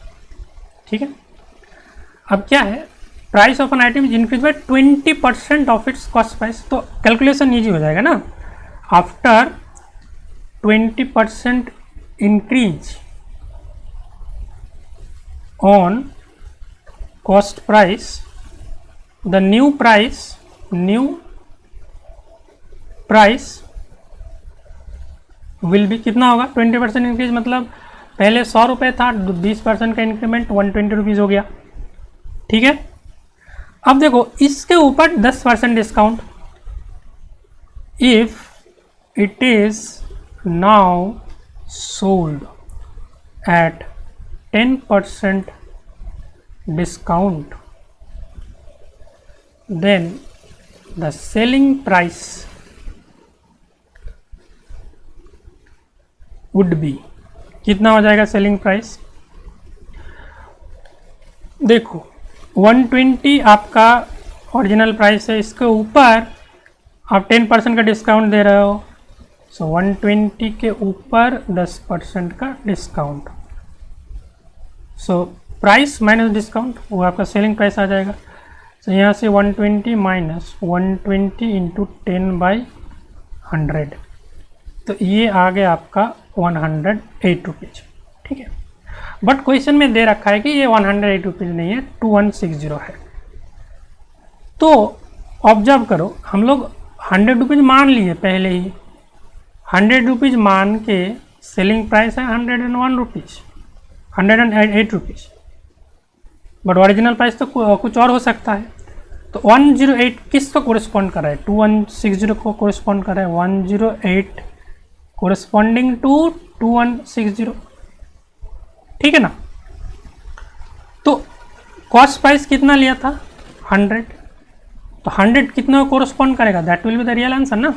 ठीक है, अब क्या है, price of an item is increase by 20% of its cost price, तो कैलकुलेशन ईजी हो जाएगा ना। After 20% increase on cost price, the new price will be कितना होगा? 20% इंक्रीज, मतलब पहले 100 रुपये था, 20% का इंक्रीमेंट 120 रुपीज़ हो गया। ठीक है, अब देखो इसके ऊपर 10% discount, if it is now sold at 10% discount, then the selling price would be, कितना हो जाएगा सेलिंग प्राइस? देखो 120 आपका ओरिजिनल प्राइस है, इसके ऊपर आप 10% का डिस्काउंट दे रहे हो, सो 120 के ऊपर 10% का discount, so price minus discount, वो आपका सेलिंग प्राइस आ जाएगा। तो यहाँ से 120 माइनस 120 इंटू 10/100, तो ये आ गया आपका 108 रुपीज़। ठीक है, बट क्वेश्चन में दे रखा है कि ये 108 रुपीज़ नहीं है, 2160 है। तो ऑब्जर्व करो, हम लोग 100 रुपीज़ मान लिए पहले ही, 100 रुपीज़ मान के सेलिंग प्राइस है 101 rupees, 108 rupees, but original price तो कुछ और हो सकता है। तो 108 किस को कोरिस्पॉन्ड कर रहा है? 2160 को कोरिस्पॉन्ड कर रहा है, 108 कोरिस्पॉन्डिंग टू 2160। ठीक है ना? तो कॉस्ट प्राइस कितना लिया था? 100, तो 100 कितना कोरिस्पॉन्ड करेगा? That will be the real answer ना।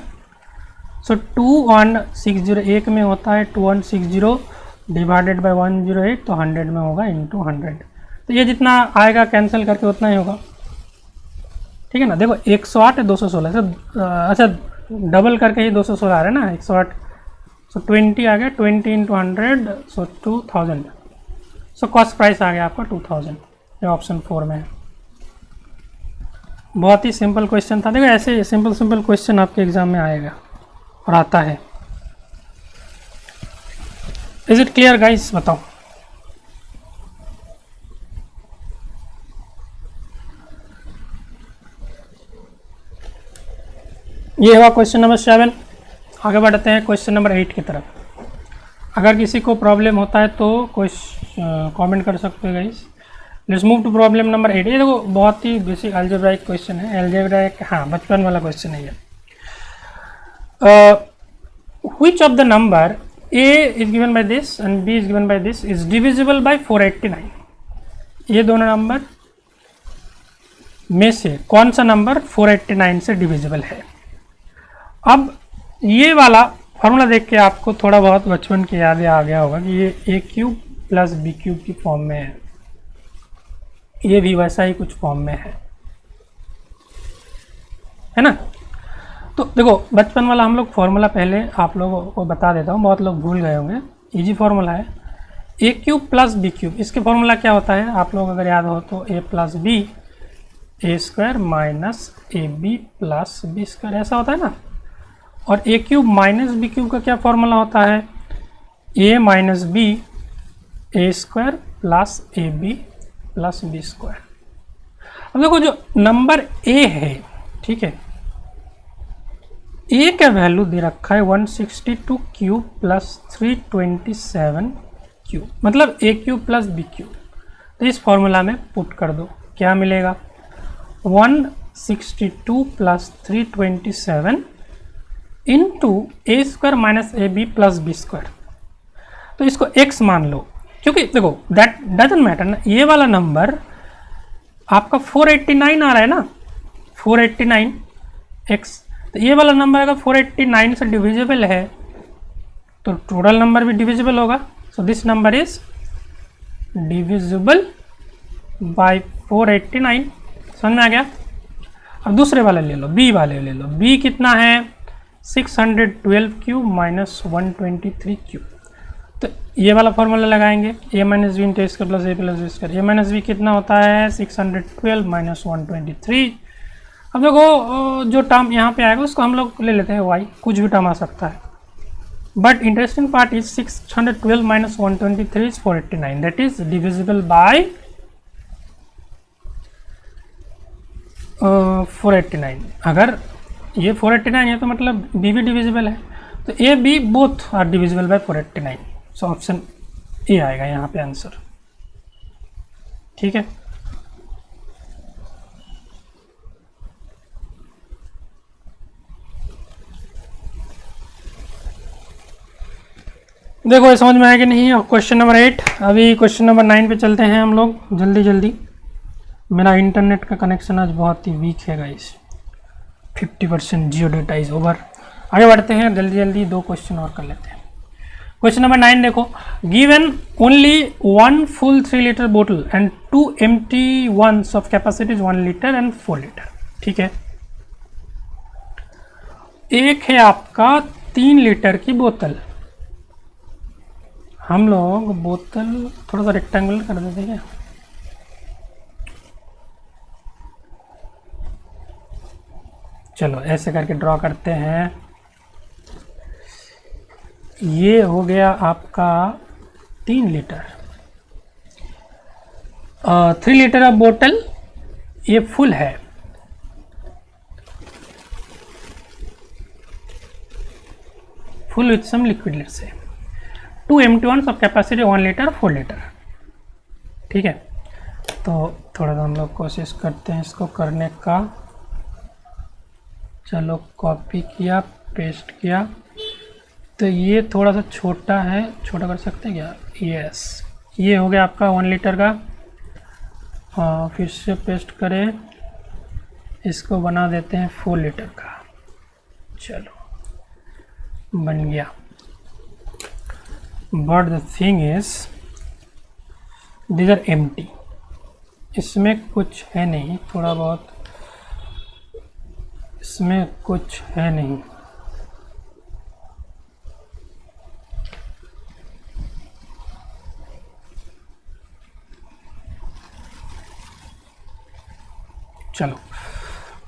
सो 2160 एक में होता है 2160 डिवाइडेड बाय 108, तो 100 में होगा इंटू 100, तो ये जितना आएगा कैंसिल करके उतना ही होगा। ठीक है ना? देखो 108 है 216 से, अच्छा डबल करके ही 216 आ रहा है ना, 108, सो 20 आ गया, 20 इंटू 100, सो 2000, सो कॉस्ट प्राइस आ गया आपका 2000, ये ऑप्शन 4 में है। बहुत ही सिंपल क्वेश्चन था। देखो ऐसे सिंपल क्वेश्चन आपके एग्जाम में आएगा और आता है। Is it clear guys? बताओ। ये हुआ क्वेश्चन नंबर 7। आगे बढ़ते हैं क्वेश्चन नंबर 8 की तरफ। अगर किसी को प्रॉब्लम होता है तो कमेंट कर सकते हो guys. Let's move to problem number 8। ये देखो बहुत ही बेसिक अलजेब्राइक क्वेश्चन है, अलजेब्राइक, हाँ बचपन वाला क्वेश्चन है ये। Which of the number a is given by this and b is given by this is divisible by 489? ये दोनों नंबर में से कौन सा नंबर 489 से डिविजिबल है? अब ये वाला फॉर्मूला देख के आपको थोड़ा बहुत बचपन की यादें आ गया होगा कि ये a cube plus B cube की फॉर्म में है, ये भी वैसा ही कुछ फॉर्म में है ना? तो देखो बचपन वाला हम लोग फॉर्मूला पहले आप लोगों को बता देता हूँ, बहुत लोग भूल गए होंगे। इजी फॉर्मूला है a cube plus B cube. इसके फॉर्मूला क्या होता है आप लोग अगर याद हो तो a plus B A square minus A B plus B square, ऐसा होता है ना। और a cube minus B cube का क्या फॉर्मूला होता है? a minus B A square plus A B plus B square. अब देखो जो नंबर a है, ठीक है, a का वैल्यू दे रखा है 162 क्यूब प्लस 327 क्यूब, मतलब a cube plus B cube. तो इस फॉर्मूला में पुट कर दो, क्या मिलेगा? 162 plus 327 into A square minus A B plus B square. तो इसको x मान लो, क्योंकि देखो दैट डजंट मैटर ना, ये वाला नंबर आपका 489 आ रहा है ना, 489 x, तो ये वाला नंबर अगर 489 से डिविजिबल है तो टोटल नंबर भी डिविजिबल होगा। So this number is divisible by 489। समझ में आ गया? अब दूसरे वाले ले लो, b वाले ले लो। b कितना है? 612 क्यूब माइनस 123 क्यूब। तो ये वाला फॉर्मूला लगाएंगे, a minus B into A square plus A plus B square. a minus B कितना होता है? 612 माइनस 123। अब देखो जो टर्म यहाँ पे आएगा उसको हम लोग ले लेते हैं y, कुछ भी टर्म आ सकता है। But interesting part is 612 minus 123 is 489, that is divisible by 489। अगर ये 489 है तो मतलब b भी डिविजिबल है, तो a b both are divisible by 489। So option A आएगा यहाँ पे आंसर। ठीक है, देखो ये समझ में आया कि नहीं। क्वेश्चन नंबर 8, अभी क्वेश्चन नंबर 9 पे चलते हैं हम लोग जल्दी जल्दी। मेरा इंटरनेट का कनेक्शन आज बहुत ही वीक है guys, 50% Jio data is over. आगे बढ़ते हैं जल्दी जल्दी, 2 क्वेश्चन और कर लेते हैं। क्वेश्चन नंबर 9 देखो, गिवन ओनली 1 फुल 3 लीटर बोतल and 2 empty ones of capacities 1 litre and 4 litre. ठीक है, एक है आपका 3 लीटर की बोतल। हम लोग बोतल थोड़ा सा रेक्टेंगुलर कर देते हैं क्या? चलो ऐसे करके ड्रॉ करते हैं। ये हो गया आपका 3 लीटर, 3 लीटर ऑफ बोतल, ये फुल है। Full with some liquid let से 2 empty ones of capacity 1 litre 4 litre. ठीक है, तो थोड़ा सा हम लोग कोशिश करते हैं इसको करने का। चलो कॉपी किया, पेस्ट किया, तो ये थोड़ा सा छोटा है, छोटा कर सकते हैं क्या? यस, ये हो गया आपका 1 लीटर का। हाँ, फिर से पेस्ट करें, इसको बना देते हैं 4 लीटर का। चलो बन गया। But the thing is these are empty, इसमें कुछ है नहीं, थोड़ा बहुत इसमें कुछ है नहीं। चलो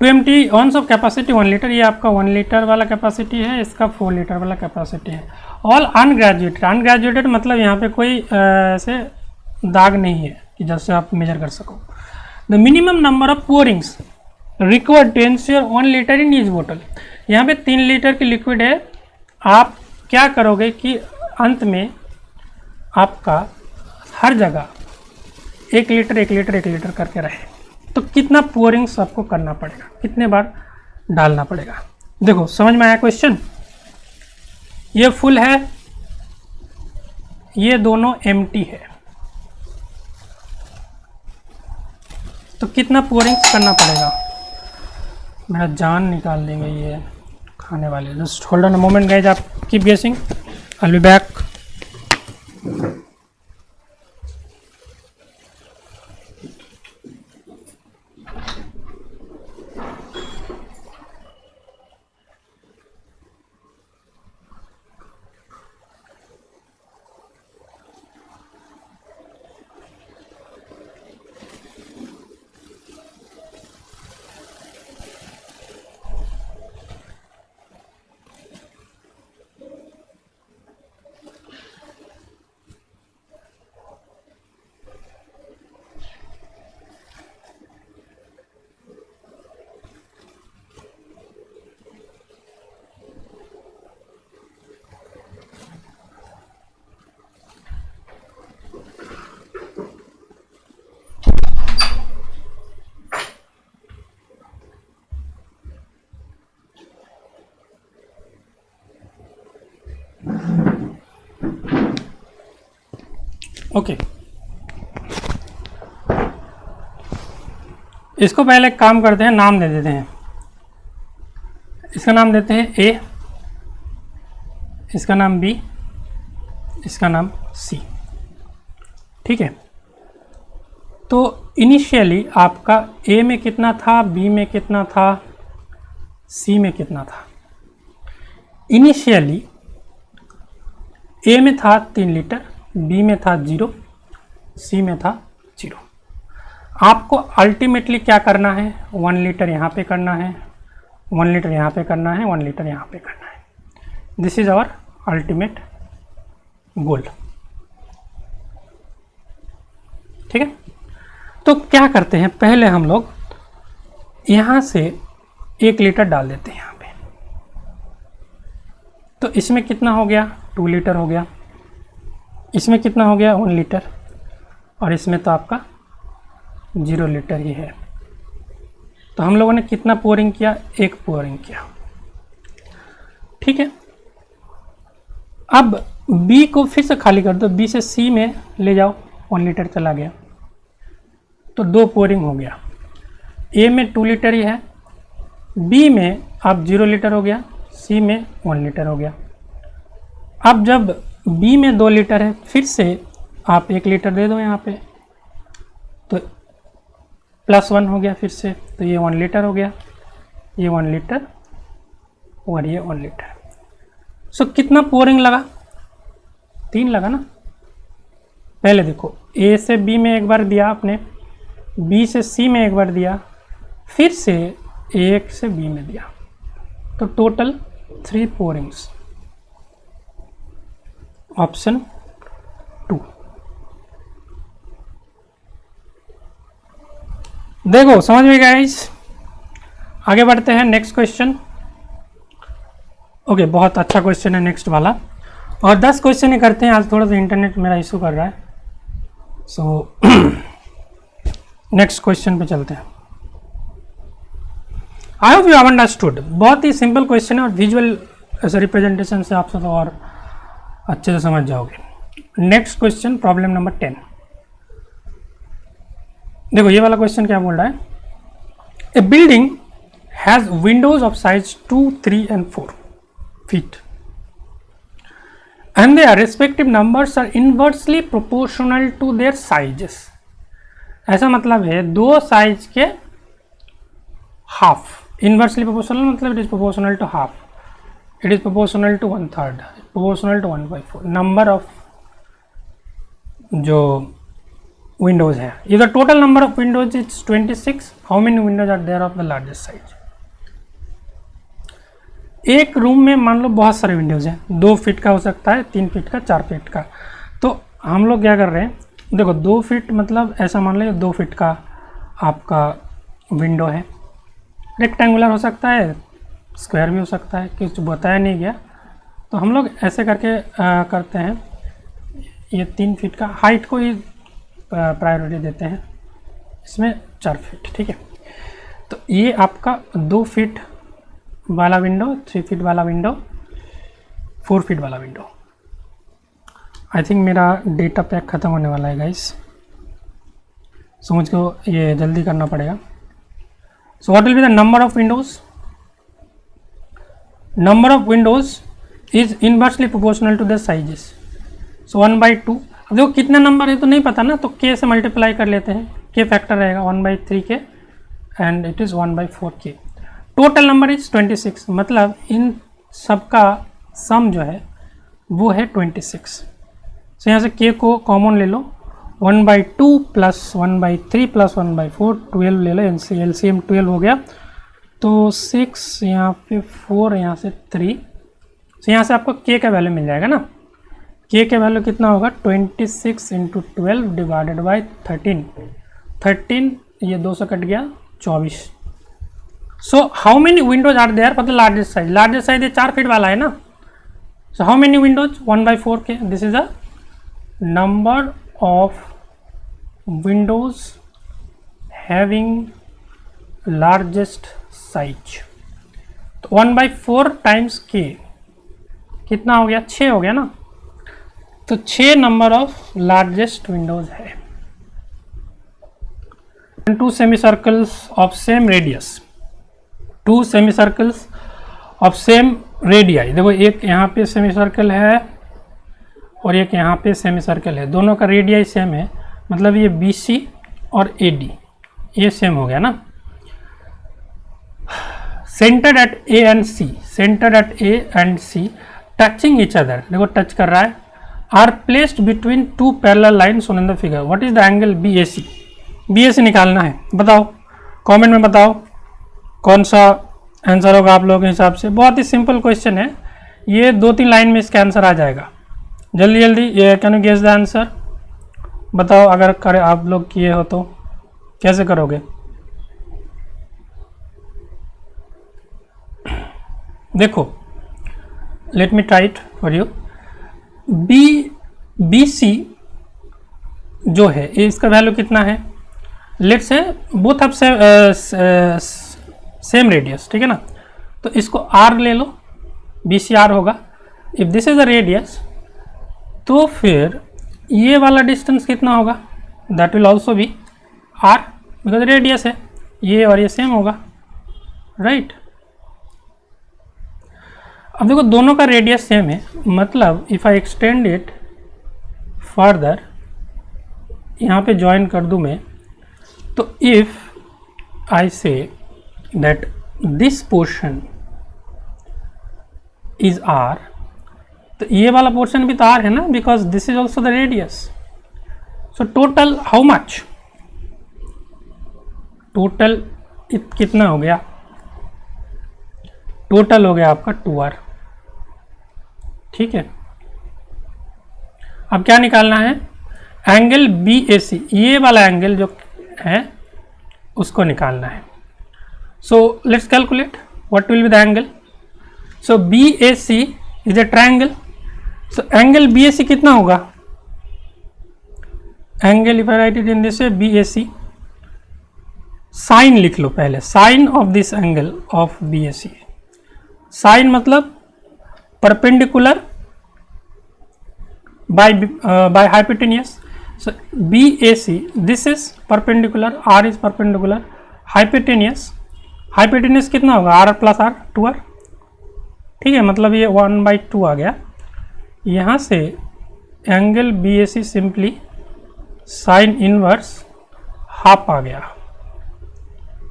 2 empty ones of capacity 1 litre, ये आपका 1 लीटर वाला कैपेसिटी है, इसका 4 लीटर वाला कैपेसिटी है। ऑल अनग्रेजुएटेड, अनग्रेजुएटेड मतलब यहाँ पे कोई ऐसे दाग नहीं है कि जैसे आप मेजर कर सको। The minimum number of pourings required to ensure 1 litre in each bottle, यहाँ पे 3 लीटर की लिक्विड है। आप क्या करोगे कि अंत में आपका हर जगह 1 लीटर 1 लीटर 1 लीटर करके रहे, तो कितना पोरिंग्स आपको करना पड़ेगा, कितने बार डालना पड़ेगा। देखो समझ में आया क्वेश्चन? ये फुल है, ये दोनों एम्प्टी है, तो कितना पोरिंग्स करना पड़ेगा? मेरा जान निकाल देंगे ये खाने वाले। Just hold on a moment guys, आप keep guessing, I will be back. Okay, इसको पहले काम करते हैं, नाम दे देते हैं। इसका नाम देते हैं ए, इसका नाम बी, इसका नाम सी। ठीक है, तो इनिशियली आपका ए में कितना था, बी में कितना था, सी में कितना था? इनिशियली ए में था 3 लीटर, बी में था 0, सी में था 0। आपको अल्टीमेटली क्या करना है? 1 लीटर यहाँ पे करना है, 1 लीटर यहाँ पे करना है, 1 लीटर यहाँ पे करना है। This is our ultimate goal. ठीक है, तो क्या करते हैं, पहले हम लोग यहाँ से 1 लीटर डाल देते हैं यहाँ पे। तो इसमें कितना हो गया? 2 लीटर हो गया। इसमें कितना हो गया? 1 लीटर। और इसमें तो आपका 0 लीटर ही है। तो हम लोगों ने कितना पोरिंग किया? 1 पोरिंग किया। ठीक है, अब बी को फिर से खाली कर दो, बी से सी में ले जाओ, 1 लीटर चला गया, तो 2 पोरिंग हो गया। ए में 2 लीटर ही है, बी में अब 0 लीटर हो गया, सी में 1 लीटर हो गया। अब जब बी में 2 लीटर है, फिर से आप 1 लीटर दे दो यहाँ पे, तो +1 हो गया फिर से, तो ये 1 लीटर हो गया, ये 1 लीटर और ये 1 लीटर। सो कितना पोरिंग लगा? 3 लगा ना। पहले देखो, ए से बी में एक बार दिया आपने, बी से सी में एक बार दिया, फिर से ए से बी में दिया, तो टोटल 3 पोरिंग्स। ऑप्शन 2। देखो समझ में गया गाइस। आगे बढ़ते हैं नेक्स्ट क्वेश्चन। ओके, बहुत अच्छा क्वेश्चन है नेक्स्ट वाला, और 10 क्वेश्चन ही करते हैं आज, थोड़ा सा इंटरनेट मेरा इशू कर रहा है। सो नेक्स्ट क्वेश्चन पे चलते हैं। I hope you have understood. बहुत ही सिंपल क्वेश्चन है और विजुअल ऐसे रिप्रेजेंटेशन से आप सब और अच्छे से समझ जाओगे। Next question, problem number 10। देखो ये वाला क्वेश्चन क्या बोल रहा है, a building has windows of size 2, 3 and 4 feet and their respective numbers are inversely proportional to their sizes। ऐसा मतलब है 2 साइज के हाफ, इनवर्सली प्रोपोर्शनल मतलब it is proportional to half, it is proportional to 1/3, proportional to 1/4 number of जो विंडोज है। If the total number of windows is 26, how many windows are there of the largest size. एक रूम में मान लो बहुत सारे विंडोज हैं, 2 फीट का हो सकता है, 3 फीट का, 4 फीट का। तो हम लोग क्या कर रहे हैं, देखो 2 फीट मतलब ऐसा मान लो 2 फीट का आपका विंडो है, रेक्टेंगुलर हो सकता है, स्क्वायर भी हो सकता है, कुछ बताया नहीं गया। तो हम लोग ऐसे करके करते हैं, ये 3 फीट का हाइट को ही प्रायोरिटी देते हैं, इसमें 4 फीट, ठीक है। तो ये आपका 2 फीट वाला विंडो, 3 फीट वाला विंडो, 4 फीट वाला विंडो। आई थिंक मेरा डेटा पैक ख़त्म होने वाला है गाइस, सो मुझको ये जल्दी करना पड़ेगा। So what will be the number of windows? Number of windows is inversely proportional to the sizes. So 1/2। अब देखो कितने नंबर है तो नहीं पता ना, तो k से मल्टीप्लाई कर लेते हैं, k फैक्टर रहेगा 1/3 के and it is 1/4 k। Total number is 26, मतलब इन सबका सम जो है वो है 26। सो यहाँ से k को कॉमन ले लो, 1/2 + 1/3 + 1/4, 12 ले लो, LCM 12 हो गया, तो 6 यहाँ पे 4, यहाँ से 3। सो यहाँ से आपको k का वैल्यू मिल जाएगा ना। k का वैल्यू कितना होगा, 26 × 12 डिवाइडेड बाई 13। 13 ये 2 से कट गया, 24। So how many windows are there for the largest size? Largest size ये 4 फीट वाला है ना। सो हाउ मेनी विंडोज? 1/4 के। This is a number of Windows having largest size. तो 1/4 टाइम्स k कितना हो गया, 6 हो गया ना। तो 6 नंबर ऑफ लार्जेस्ट विंडोज है। 2 semicircles of same radius, 2 semicircles of same radii। देखो एक यहाँ पे सेमी है और एक यहाँ पे सेमी है, दोनों का रेडियाई सेम है, मतलब ये BC और AD ये सेम हो गया ना। Centred at A and C, centred at A and C touching each other, देखो टच कर रहा है, are placed between 2 parallel lines on in the figure. What is the angle BAC? BAC निकालना है, बताओ कमेंट में बताओ कौन सा आंसर होगा आप लोगों के हिसाब से। बहुत ही सिंपल क्वेश्चन है ये, 2-3 लाइन में इसका आंसर आ जाएगा। जल्दी जल्दी ये can you guess the answer, बताओ अगर करे आप लोग किए हो तो कैसे करोगे। देखो let me try it for you. BC जो है इसका वैल्यू कितना है, let's say both of same radius, ठीक है ना। तो इसको R ले लो, BC R होगा। If this is the radius तो फिर ये वाला डिस्टेंस कितना होगा, that will also be R, because radius है, ये और ये सेम होगा, राइट। अब देखो दोनों का रेडियस सेम है, मतलब if I extend it further, यहाँ पे ज्वाइन कर दूँ मैं, तो if I say that this portion is R, तो ये वाला पोर्शन भी तो आर है ना, because this is also the radius. So total how much, total कितना हो गया, टोटल हो गया आपका 2r, ठीक है। अब क्या निकालना है, एंगल BAC, ये वाला एंगल जो है उसको निकालना है। So let's calculate what will be the angle. So BAC is a triangle, so angle BAC कितना होगा, angle if I write it in this way, BAC, sine लिख लो पहले, sine of this angle of BAC, sine मतलब perpendicular by hypotenuse. So BAC, this is perpendicular, R is perpendicular, hypotenuse, hypotenuse कितना होगा, R प्लस R 2R, ठीक है, मतलब ये 1/2 आ गया। यहाँ से angle BAC simply sine inverse half आ गया,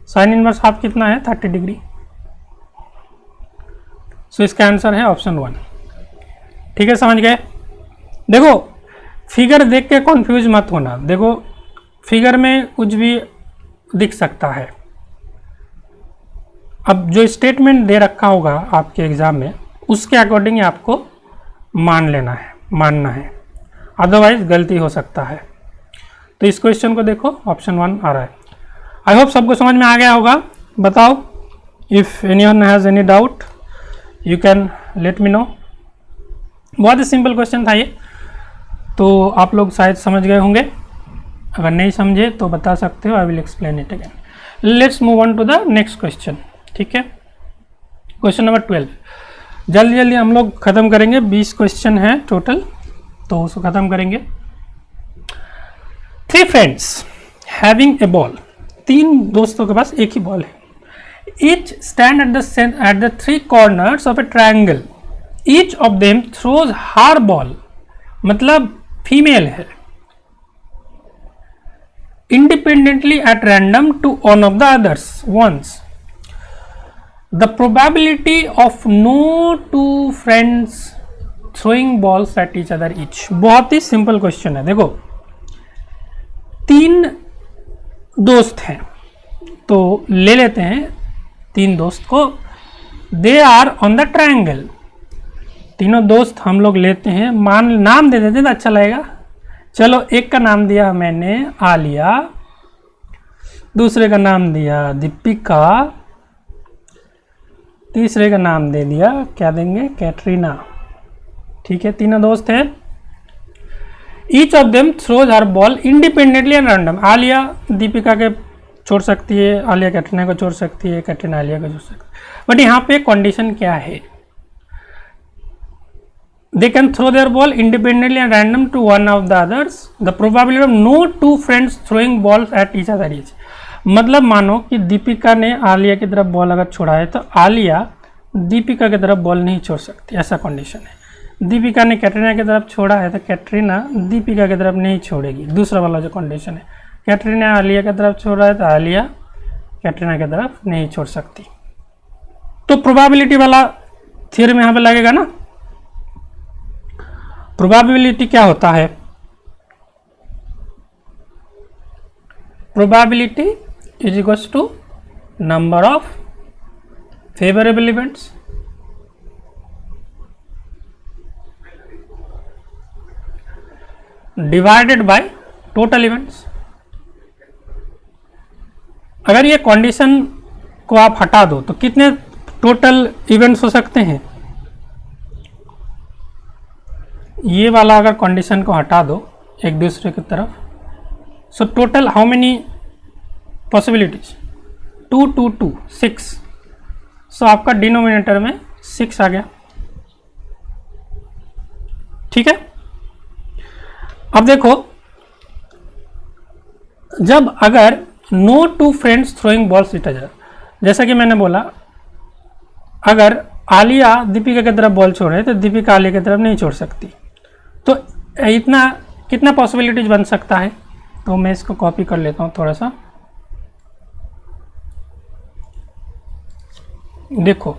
साइन इनवर्स हाफ कितना है, 30 डिग्री। सो इसका आंसर है ऑप्शन 1, ठीक है, समझ गए। देखो फिगर देख के कंफ्यूज मत होना, देखो फिगर में कुछ भी दिख सकता है। अब जो स्टेटमेंट दे रखा होगा आपके एग्जाम में, उसके अकॉर्डिंग आपको मानना है, अदरवाइज गलती हो सकता है। तो इस क्वेश्चन को देखो, ऑप्शन 1 आ रहा है। आई होप सबको समझ में आ गया होगा। बताओ, if anyone has any doubt you can let me know. बहुत ही सिंपल क्वेश्चन था ये, तो आप लोग शायद समझ गए होंगे, अगर नहीं समझे तो बता सकते हो, I will explain it again. Let's move on to the next question, ठीक है। क्वेश्चन नंबर 12, जल्दी हम लोग ख़त्म करेंगे, 20 क्वेश्चन है टोटल, तो उसको ख़त्म करेंगे। 3 फ्रेंड्स हैविंग ए बॉल, 3 दोस्तों के पास एक ही बॉल है। Each stand at the 3 corners of A triangle, each of them throws her ball, मतलब फीमेल है, independently at random to one of the others once. The probability of no 2 friends throwing balls at each other each. बहुत ही सिंपल क्वेश्चन है। देखो 3 दोस्त हैं, तो ले लेते हैं 3 दोस्त को, they are on the triangle, तीनों दोस्त हम लोग लेते हैं, नाम दे देते हैं तो अच्छा लगेगा। चलो एक का नाम दिया मैंने आलिया, दूसरे का नाम दिया दीपिका, तीसरे का नाम दे दिया, क्या देंगे, कैटरीना, ठीक है। तीनों दोस्त हैं। Each of them throws her ball independently and random, Alia Deepika के छोड़ सकती है, आलिया कैटरीना को छोड़ सकती है, कैटरीना आलिया को छोड़ सकती है। बट यहाँ पे कंडीशन क्या है, they can throw their ball independently and random to one of the others. The probability of no 2 friends throwing balls at each other is, मतलब मानो कि दीपिका ने आलिया की तरफ बॉल अगर छोड़ा है तो आलिया दीपिका की तरफ बॉल नहीं छोड़ सकती, ऐसा कंडीशन है। दीपिका ने कैटरीना की तरफ छोड़ा है तो कैटरीना दीपिका की तरफ नहीं छोड़ेगी, दूसरा वाला जो कंडीशन है। कैटरीना आलिया की तरफ छोड़ रहा है तो आलिया कैटरीना की तरफ नहीं छोड़ सकती। तो प्रोबेबिलिटी वाला थ्योरम यहाँ पे लगेगा ना। प्रोबेबिलिटी क्या होता है, probability is equals to number of favourable events divided by total events. अगर ये कंडीशन को आप हटा दो तो कितने टोटल इवेंट्स हो सकते हैं, ये वाला अगर कंडीशन को हटा दो एक दूसरे की तरफ, सो टोटल हाउ मेनी पॉसिबिलिटीज, 2 2 2 6, सो आपका डिनोमिनेटर में 6 आ गया, ठीक है। अब देखो, जब अगर no two friends throwing balls it other, जैसा कि मैंने बोला अगर आलिया दीपिका की तरफ बॉल छोड़ रहे तो दीपिका आलिया की तरफ नहीं छोड़ सकती, तो इतना कितना पॉसिबिलिटीज बन सकता है। तो मैं इसको कॉपी कर लेता हूँ थोड़ा सा। देखो,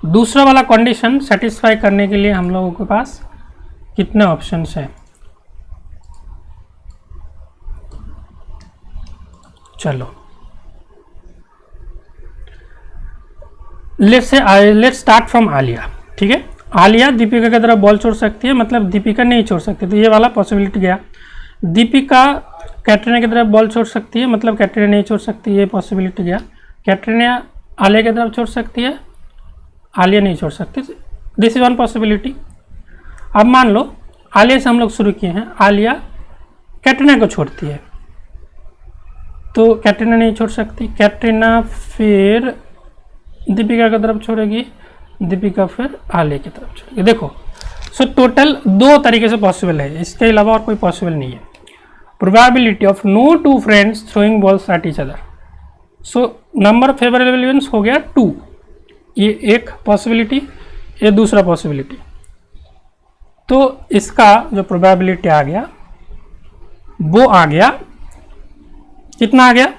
दूसरा वाला कंडीशन सेटिस्फाई करने के लिए हम लोगों के पास कितने ऑप्शंस हैं। चलो लेट्स स्टार्ट फ्रॉम आलिया। ठीक है, आलिया दीपिका की तरफ बॉल छोड़ सकती है, मतलब दीपिका नहीं छोड़ सकती, तो ये वाला पॉसिबिलिटी गया। दीपिका कैटरीना की तरफ बॉल छोड़ सकती है, मतलब कैटरीना नहीं छोड़ सकती, ये पॉसिबिलिटी गया। कैटरीना आलिया की तरफ छोड़ सकती है, आलिया नहीं छोड़ सकती, दिस इज वन पॉसिबिलिटी। अब मान लो आलिया से हम लोग शुरू किए हैं, आलिया कैटरीना को छोड़ती है, तो कैटरीना नहीं छोड़ सकती, कैटरीना फिर दीपिका की तरफ छोड़ेगी, दीपिका फिर आलिया की तरफ छोड़ेगी। देखो, सो टोटल 2 तरीके से पॉसिबल है, इसके अलावा और कोई पॉसिबल नहीं है। Probability of no two friends throwing balls at each other, so number of favourable events हो गया 2, ये एक पॉसिबिलिटी, ये दूसरा पॉसिबिलिटी। तो इसका जो प्रोबेबिलिटी आ गया वो आ गया, कितना आ गया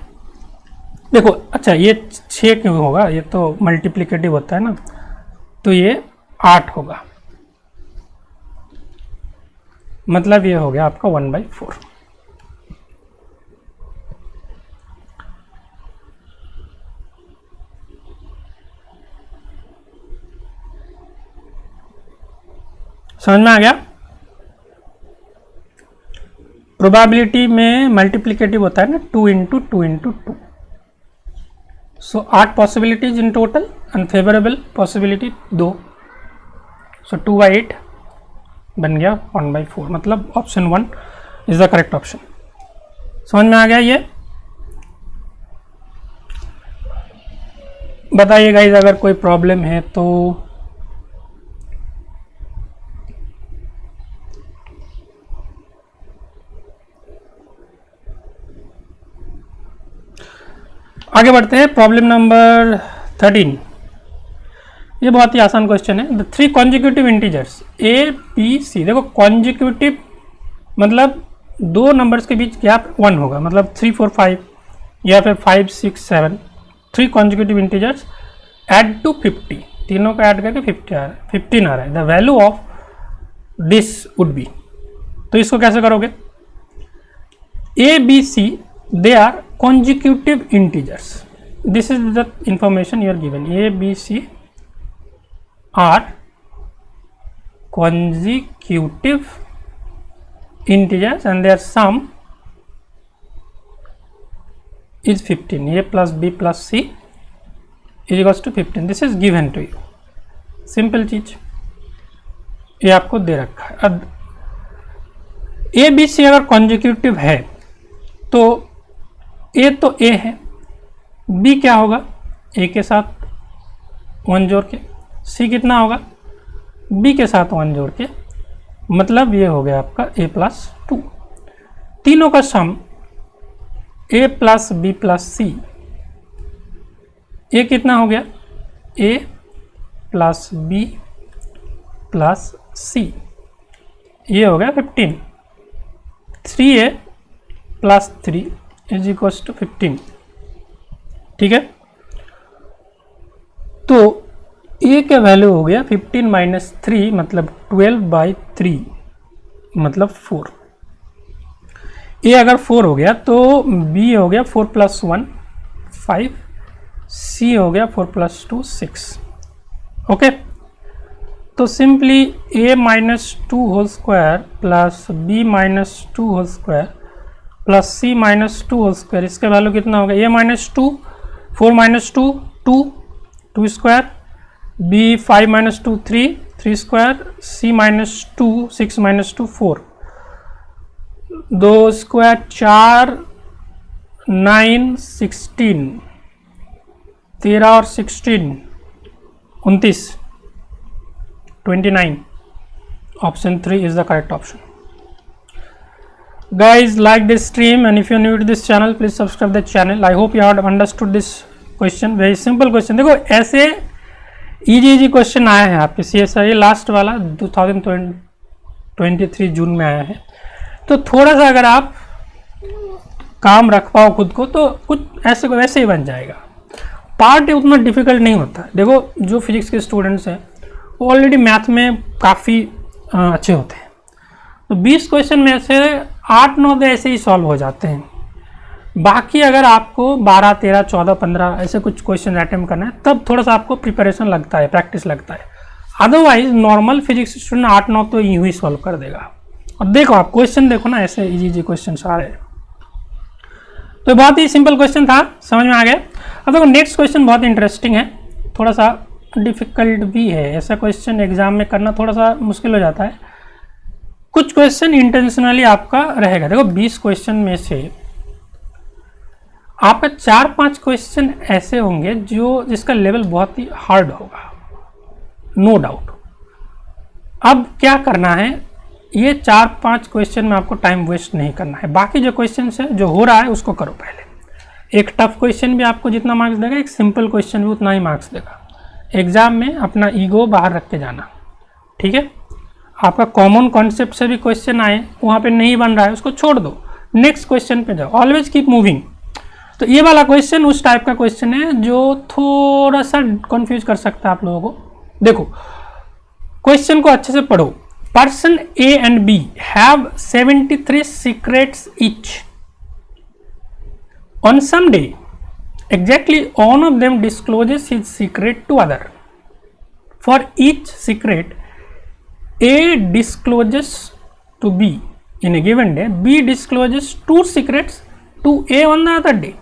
देखो, अच्छा ये 6 क्यों होगा, ये तो मल्टीप्लिकेटिव होता है ना, तो ये 8 होगा, मतलब ये हो गया आपका 1/4। समझ में आ गया। प्रोबेबिलिटी में मल्टीप्लिकेटिव होता है ना, 2 × 2 × 2, सो 8 possibilities in total, unfavourable possibility 2, सो 2/8 बन गया 1/4, मतलब option 1 is the correct option. समझ में आ गया ये। बताइए गाइस अगर कोई प्रॉब्लम है तो। आगे बढ़ते हैं, प्रॉब्लम नंबर 13। ये बहुत ही आसान क्वेश्चन है। The 3 consecutive integers A B C, देखो कॉन्जिक्यूटिव मतलब 2 नंबर्स के बीच गैप 1 होगा, मतलब 3 4 5 या फिर 5 6 7, 3 कॉन्जिक्यूटिव इंटीजर्स एड टू 50, तीनों को ऐड करके 15 आ रहा है। The value of this would be, तो इसको कैसे करोगे। A B C they are consecutive integers, this is the information you are given. A B C are consecutive integers and their sum is 15. A plus B plus C is equals to 15. This is given to you. Simple चीज ये आपको दे रखा है। अब ए बी सी अगर कॉन्जिक्यूटिव है तो ए तो ए है, बी क्या होगा ए के साथ 1 जोड़ के, सी कितना होगा बी के साथ 1 जोड़ के, मतलब ये हो गया आपका a + 2। तीनों का सम a + b + c, ए कितना हो गया a + b + c, ये हो गया 15। 3a + 3 is equals to 15। ठीक है, तो ए का वैल्यू हो गया 15 - 3 मतलब 12/3 मतलब 4। ए अगर 4 हो गया तो बी हो गया 4 + 1 5, सी हो गया 4 + 2 6। ओके, तो simply a - 2 whole square plus b - 2 whole square plus c - 2 whole square, इसका वैल्यू कितना होगा a - 2 4 - 2 2 2 square, b 5 - 2 3 3 square, c - 2 6 - 2 4, 2 square 4 9 16 13 और 16 29 29। Option 3 is the correct option. guys, like this stream, and if you're new to this channel, please subscribe the channel. I hope you have understood this question. Very simple question. देखो ऐसे इजी क्वेश्चन आया है आपके CSI लास्ट वाला 2023 जून में आया है, तो थोड़ा सा अगर आप काम रख पाओ खुद को तो कुछ ऐसे को वैसे ही बन जाएगा। पार्ट उतना डिफिकल्ट नहीं होता। देखो जो फिजिक्स के स्टूडेंट्स हैं वो ऑलरेडी मैथ में काफ़ी अच्छे होते हैं, तो 20 क्वेश्चन में से 8-9 तो ऐसे ही सॉल्व हो जाते हैं। बाकी अगर आपको 12, 13, 14, 15 ऐसे कुछ क्वेश्चन अटेम्प्ट करना है तब थोड़ा सा आपको प्रिपरेशन लगता है, प्रैक्टिस लगता है। अदरवाइज नॉर्मल फिजिक्स स्टूडेंट 8-9 तो यूँ ही सॉल्व कर देगा। और देखो आप क्वेश्चन देखो ना, ऐसे इजी क्वेश्चन आ रहे हैं। तो बहुत ही सिंपल क्वेश्चन था, समझ में आ गया। अब देखो नेक्स्ट क्वेश्चन बहुत इंटरेस्टिंग है, थोड़ा सा डिफिकल्ट भी है। ऐसा क्वेश्चन एग्जाम में करना थोड़ा सा मुश्किल हो जाता है। कुछ क्वेश्चन इंटेंशनली आपका रहेगा। देखो 20 क्वेश्चन में से आपका 4-5 क्वेश्चन ऐसे होंगे जिसका लेवल बहुत ही हार्ड होगा, नो डाउट। अब क्या करना है, ये 4-5 क्वेश्चन में आपको टाइम वेस्ट नहीं करना है। बाकी जो क्वेश्चन है जो हो रहा है उसको करो पहले। एक टफ क्वेश्चन भी आपको जितना मार्क्स देगा, एक सिंपल क्वेश्चन भी उतना ही मार्क्स देगा। एग्जाम में अपना ईगो बाहर रख के जाना, ठीक है। आपका कॉमन कॉन्सेप्ट से भी क्वेश्चन आए, वहाँ पे नहीं बन रहा है उसको छोड़ दो, नेक्स्ट क्वेश्चन पे जाओ, ऑलवेज कीप मूविंग। तो ये वाला क्वेश्चन उस टाइप का क्वेश्चन है जो थोड़ा सा कंफ्यूज कर सकता है आप लोगों को। देखो क्वेश्चन को अच्छे से पढ़ो। Person A and B have 73 secrets each. On some day exactly one of them discloses his secret to other. For each secret A discloses to B in a given day, B discloses 2 secrets to A on the other day.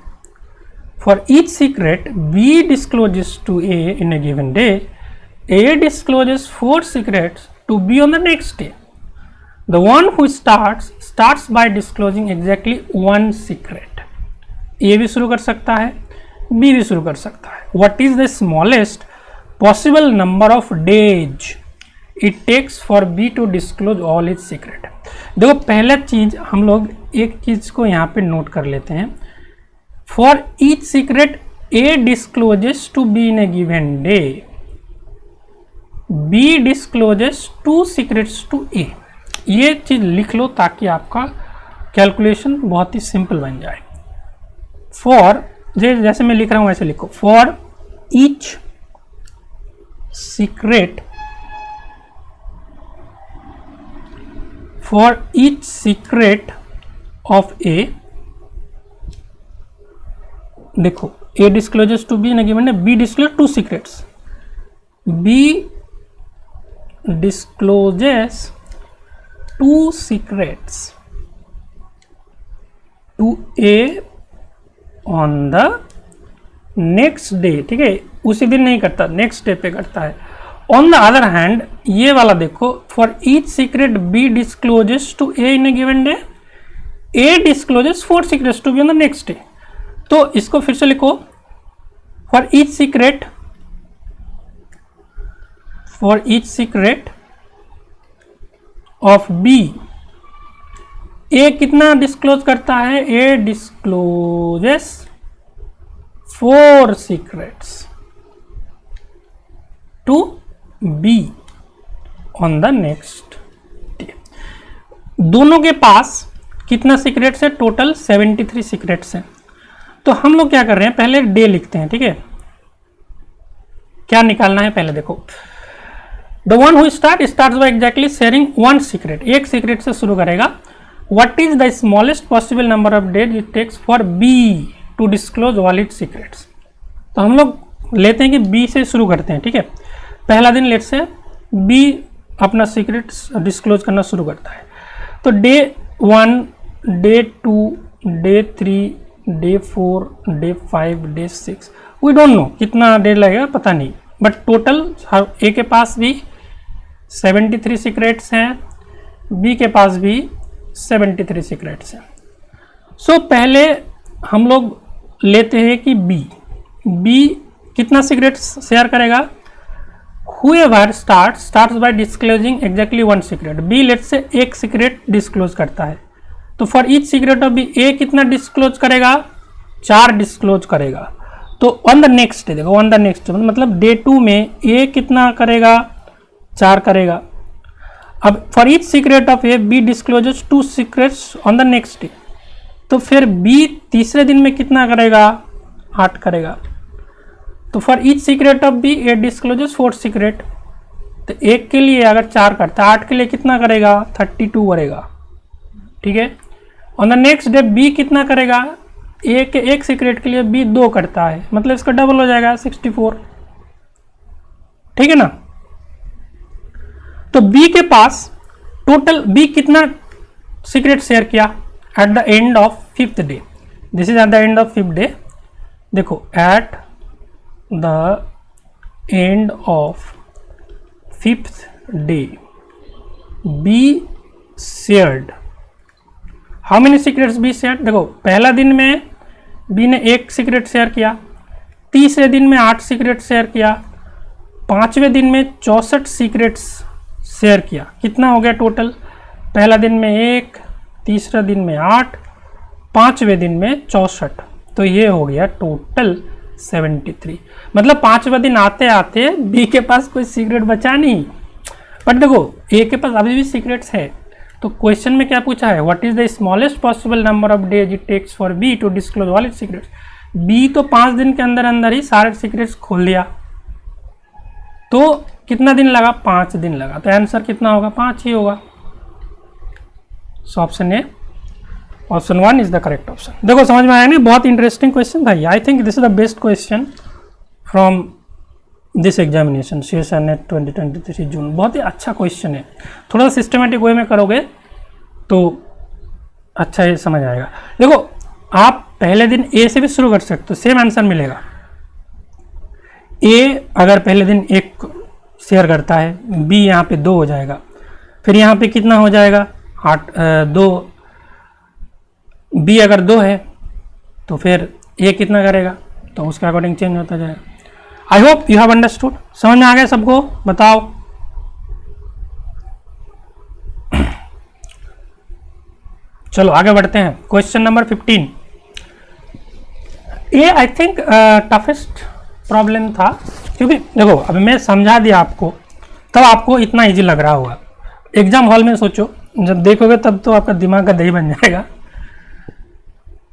For each secret B discloses to A in a given day, A discloses 4 secrets to B on the next day. The one who starts by disclosing exactly 1 secret. A भी शुरू कर सकता है, बी भी शुरू कर सकता है। What is the smallest possible number of days it takes for B to disclose all its secret? देखो पहला चीज हम लोग एक चीज को यहाँ पे नोट कर लेते हैं। For each secret A discloses to B in a given day, B discloses 2 secrets to A। ये चीज लिख लो ताकि आपका कैलकुलेशन बहुत ही सिंपल बन जाए। For जैसे मैं लिख रहा हूं वैसे लिखो। For each secret of A, देखो A discloses to B in a given day, B disclose 2 secrets, B discloses 2 secrets to A on the next day, ठीक है। उसी दिन नहीं करता, नेक्स्ट डे पे करता है। ऑन द अदर हैंड ये वाला देखो, for each secret B discloses to A in a given day, A discloses 4 secrets to B on the next day. तो इसको फिर से लिखो, for each secret of B, A कितना डिस्क्लोज करता है, A discloses 4 secrets to B on the next day. दोनों के पास कितना सीक्रेट्स है, टोटल 73 सीक्रेट्स हैं। तो हम लोग क्या कर रहे हैं, पहले डे लिखते हैं, ठीक है। क्या निकालना है पहले देखो। The one who starts by exactly sharing 1 secret, एक सीक्रेट से शुरू करेगा। What is the smallest possible number of days it takes for B to disclose all its secrets? तो हम लोग लेते हैं कि B से शुरू करते हैं, ठीक है। पहला दिन लेट से B अपना सीक्रेट्स डिस्क्लोज करना शुरू करता है। तो day 1, day 2, day 3, day 4, day 5, day 6, we don't know कितना डे लगेगा, पता नहीं। बट टोटल ए के पास भी 73 सीक्रेट्स हैं, बी के पास भी 73 सीक्रेट्स हैं। सो पहले हम लोग लेते हैं कि बी कितना सीक्रेट्स शेयर करेगा। whoever starts by disclosing exactly 1 secret, B let से एक सीक्रेट डिस्क्लोज करता है, तो for each secret of B A कितना डिस्क्लोज करेगा, 4 डिस्क्लोज करेगा। तो ऑन द नेक्स्ट डे, देखो ऑन द नेक्स्ट मतलब डे 2 में ए कितना करेगा, 4 करेगा। अब for each secret of A B discloses 2 secrets on the next day, तो फिर बी तीसरे दिन में कितना करेगा, 8 करेगा। तो for each secret of B A discloses 4 secret, तो एक के लिए अगर 4 करता है, 8 के लिए कितना करेगा, 32 करेगा, ठीक है। On the next day B कितना करेगा, ए के एक सीक्रेट के लिए बी 2 करता है, मतलब इसका डबल हो जाएगा 64, ठीक है ना। तो बी के पास टोटल बी कितना सीक्रेट शेयर किया at the end of 5th day, this is at the end of 5th day. देखो at the end of 5th day B shared how many secrets B share. देखो पहला दिन में बी ने 1 सीक्रेट शेयर किया, तीसरे दिन में 8 सीक्रेट शेयर किया, 5वें दिन में 64 सीक्रेट्स शेयर किया। कितना हो गया टोटल, पहला दिन में 1, तीसरा दिन में 8, 5वें दिन में 64, तो ये हो गया टोटल 73। मतलब 5वां दिन आते आते बी के पास कोई सीक्रेट बचा नहीं, बट देखो ए के पास अभी भी सीक्रेट्स है। तो क्वेश्चन में क्या पूछा है, what is the smallest possible number of days it takes for B to disclose all its secrets. B तो 5 दिन के अंदर अंदर ही सारे सीक्रेट्स खोल दिया, तो कितना दिन लगा, 5 दिन लगा। तो आंसर कितना होगा, 5 ही होगा। सो option A, option 1 is the correct option. देखो समझ में आया नहीं, बहुत इंटरेस्टिंग क्वेश्चन था ये। I think this is the best question from this examination CSIR NET 2023 जून। बहुत ही अच्छा क्वेश्चन है, थोड़ा सा सिस्टमेटिक वे में करोगे तो अच्छा ही समझ आएगा। देखो आप पहले दिन ए से भी शुरू कर सकते हो, सेम आंसर मिलेगा। ए अगर पहले दिन 1 शेयर करता है, बी यहाँ पे 2 हो जाएगा, फिर यहाँ पे कितना हो जाएगा 8, 2, बी अगर 2 है तो फिर ए कितना करेगा, तो उसके अकॉर्डिंग चेंज होता जाएगा। I hope you have understood, समझ में आ गया सबको, बताओ। चलो आगे बढ़ते हैं, क्वेश्चन नंबर 15। ये आई थिंक टफेस्ट प्रॉब्लम था, क्योंकि देखो अभी मैं समझा दिया आपको, तब आपको इतना इजी लग रहा होगा। एग्जाम हॉल में सोचो, जब देखोगे तब तो आपका दिमाग का दही बन जाएगा।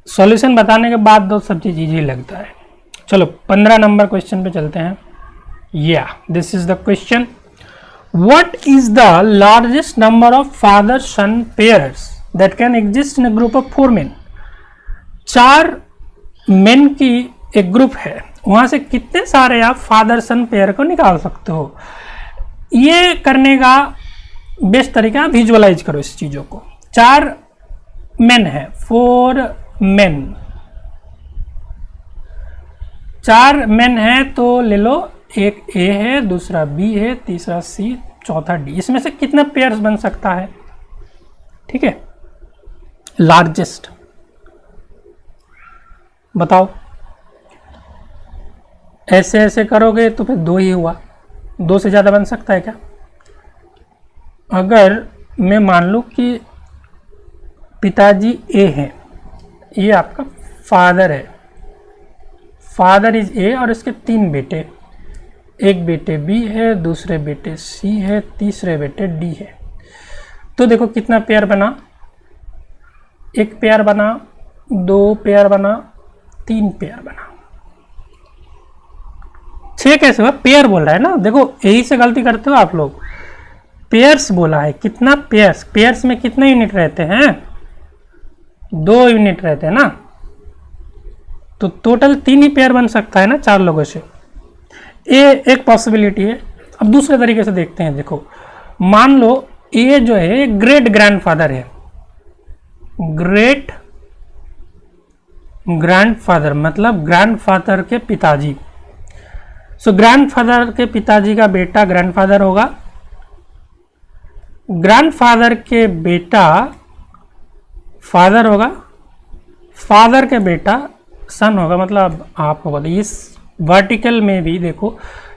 सॉल्यूशन बताने के बाद तो सब चीज़ इजी लगता है। चलो 15 नंबर क्वेश्चन पे चलते हैं। या this is the question, what is the largest number of father son pairs that can exist in a group of 4 men. 4 men की एक ग्रुप है, वहां से कितने सारे आप फादर सन पेयर को निकाल सकते हो। ये करने का बेस्ट तरीका, विजुअलाइज करो इस चीजों को। 4 मेन है, 4 मेन, 4 मेन है तो ले लो, एक ए है, दूसरा बी है, तीसरा सी, चौथा डी। इसमें से कितना पेयर्स बन सकता है, ठीक है, लार्जेस्ट बताओ। ऐसे ऐसे करोगे तो फिर 2 ही हुआ, 2 से ज़्यादा बन सकता है क्या। अगर मैं मान लूँ कि पिताजी ए है, ये आपका फादर है, फादर इज ए, और इसके 3 बेटे, एक बेटे बी है, दूसरे बेटे सी है, तीसरे बेटे डी है। तो देखो कितना पेयर बना, 1 पेयर बना, 2 पेयर बना, 3 पेयर बना। 6 कैसे हुआ, पेयर बोल रहा है ना, देखो यही से गलती करते हो आप लोग। पेयर्स बोला है, कितना पेयर्स, पेयर्स में कितने यूनिट रहते हैं, 2 यूनिट रहते हैं ना, तो टोटल 3 ही पेयर बन सकता है ना 4 लोगों से। ये एक पॉसिबिलिटी है। अब दूसरे तरीके से देखते हैं, देखो मान लो ये जो है ग्रेट ग्रैंडफादर है, ग्रेट ग्रैंडफादर मतलब ग्रैंडफादर के पिताजी। सो ग्रैंडफादर के पिताजी का बेटा ग्रैंडफादर होगा, ग्रैंडफादर के बेटा फादर होगा, फादर के बेटा सन होगा, मतलब आप होगा। तो इस वर्टिकल में भी देखो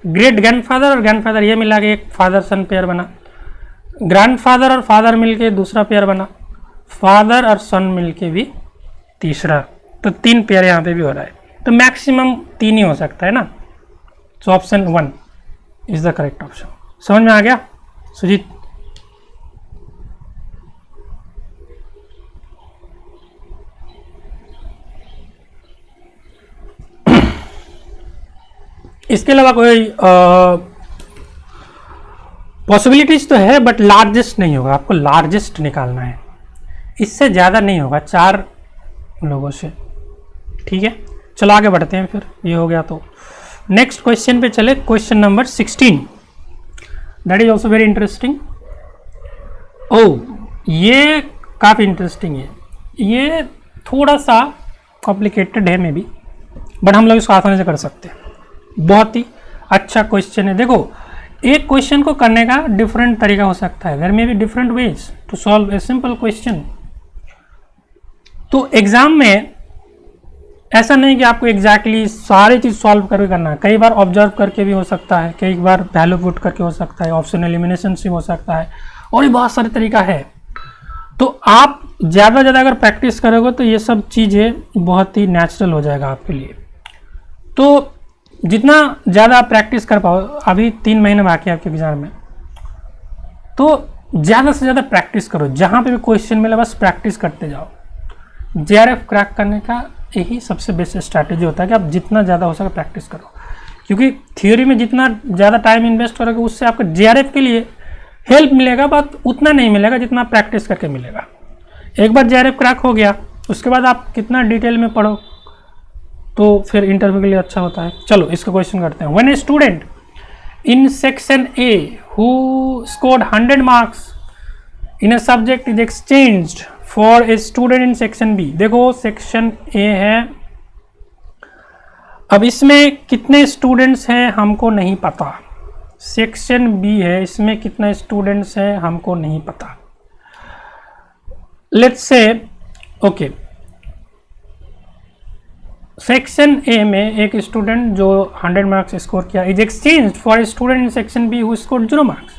ग्रेट ग्रैंडफादर और ग्रैंडफादर ये मिला के एक फादर सन पेयर बना, ग्रैंडफादर और फादर मिलके दूसरा पेयर बना, फादर और सन मिलके भी तीसरा, तो 3 पेयर यहाँ पे भी हो रहा है, तो मैक्सिमम 3 ही हो सकता है ना। So option 1 is the correct option. समझ में आ गया सुजीत? इसके अलावा कोई पॉसिबिलिटीज तो है बट लार्जेस्ट नहीं होगा, आपको लार्जेस्ट निकालना है, इससे ज़्यादा नहीं होगा 4 लोगों से। ठीक है, चलो आगे बढ़ते हैं, फिर ये हो गया तो नेक्स्ट क्वेश्चन पे चले। Question number 16, that is also very interesting. Oh, ये काफ़ी इंटरेस्टिंग है, ये थोड़ा सा कॉम्प्लिकेटेड है मे बी, बट हम लोग इसको आसानी से कर सकते हैं। बहुत ही अच्छा क्वेश्चन है। देखो, एक क्वेश्चन को करने का डिफरेंट तरीका हो सकता है, there may be different ways to solve a simple question. तो एग्जाम में ऐसा नहीं कि आपको एग्जैक्टली सारी चीज़ सॉल्व करके करना है, कई बार ऑब्जर्व करके भी हो सकता है, कई बार वैल्यू पुट करके हो सकता है, ऑप्शन एलिमिनेशन से हो सकता है, और भी बहुत सारे तरीका है। तो आप ज़्यादा ज़्यादा अगर प्रैक्टिस करोगे तो ये सब चीज़ें बहुत ही नेचुरल हो जाएगा आपके लिए। तो जितना ज़्यादा आप प्रैक्टिस कर पाओ, अभी 3 महीने बाकी है आपके एग्जाम में, तो ज़्यादा से ज़्यादा प्रैक्टिस करो, जहाँ पे भी क्वेश्चन मिले बस प्रैक्टिस करते जाओ। जेआरएफ क्रैक करने का यही सबसे बेस्ट स्ट्रैटेजी होता है कि आप जितना ज़्यादा हो सके प्रैक्टिस करो, क्योंकि थ्योरी में जितना ज़्यादा टाइम इन्वेस्ट करोगे उससे आपको जेआरएफ के लिए हेल्प मिलेगा, बट उतना नहीं मिलेगा जितना प्रैक्टिस करके मिलेगा। एक बार जेआरएफ क्रैक हो गया, उसके बाद आप कितना डिटेल में पढ़ो तो फिर इंटरव्यू के लिए अच्छा होता है। चलो इसका क्वेश्चन करते हैं। When a student in section A who scored 100 marks in a subject is exchanged for a student in section B. देखो सेक्शन ए है, अब इसमें कितने स्टूडेंट्स हैं हमको नहीं पता। सेक्शन बी है, इसमें कितने स्टूडेंट्स हैं हमको नहीं पता। Let's say okay, section A में एक स्टूडेंट जो 100 मार्क्स स्कोर किया is exchange for a student in section B who score 0 marks.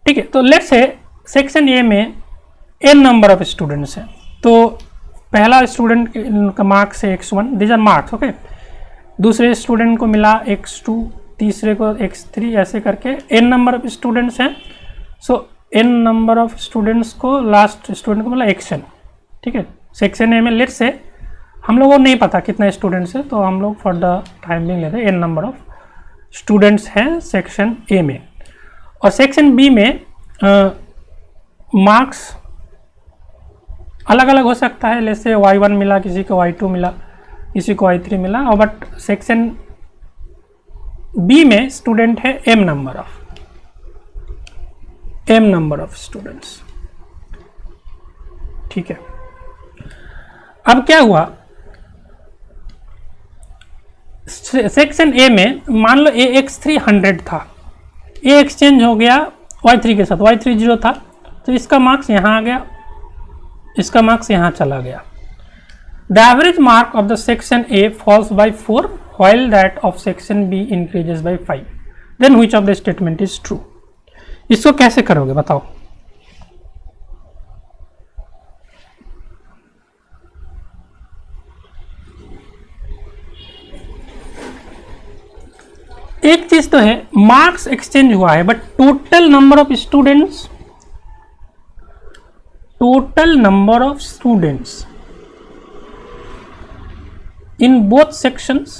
ठीक है, तो लेट्स से सेक्शन ए में n नंबर ऑफ स्टूडेंट्स हैं, तो पहला स्टूडेंट का मार्क्स है x1, these are marks okay, दूसरे स्टूडेंट को मिला x2, तीसरे को x3, ऐसे करके n नंबर ऑफ स्टूडेंट्स हैं। सो n नंबर ऑफ स्टूडेंट्स को लास्ट स्टूडेंट को मिला xn। ठीक है, सेक्शन ए में लेट्स से हम लोगों को नहीं पता कितने स्टूडेंट्स हैं, तो हम लोग फॉर द टाइम बिंग लेते हैं n नंबर ऑफ स्टूडेंट्स हैं सेक्शन ए में। और सेक्शन बी में मार्क्स अलग अलग हो सकता है, जैसे y1 मिला, किसी को y2 मिला, किसी को y3 मिला, और बट सेक्शन बी में स्टूडेंट है m नंबर ऑफ स्टूडेंट्स। ठीक है, अब क्या हुआ, सेक्शन ए में मान लो x3 100 था, ए एक्सचेंज हो गया y3 के साथ, y3 0 था, तो इसका मार्क्स यहाँ आ गया, इसका मार्क्स यहाँ चला गया। The average mark of the section A falls by 4 while that of section B increases by 5, then which of the statement is true? इसको कैसे करोगे बताओ। एक चीज तो है, मार्क्स एक्सचेंज हुआ है, but total number of students in both sections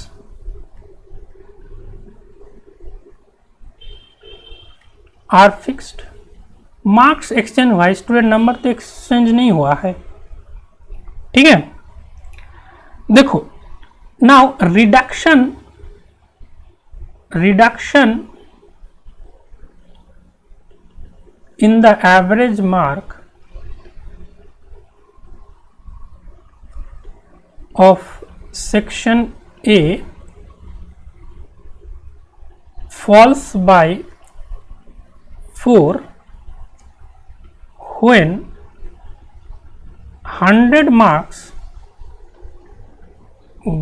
are fixed. Marks exchange हुआ है, स्टूडेंट नंबर तो एक्सचेंज नहीं हुआ है। ठीक है, देखो now reduction in the average mark of section A falls by 4 when 100 marks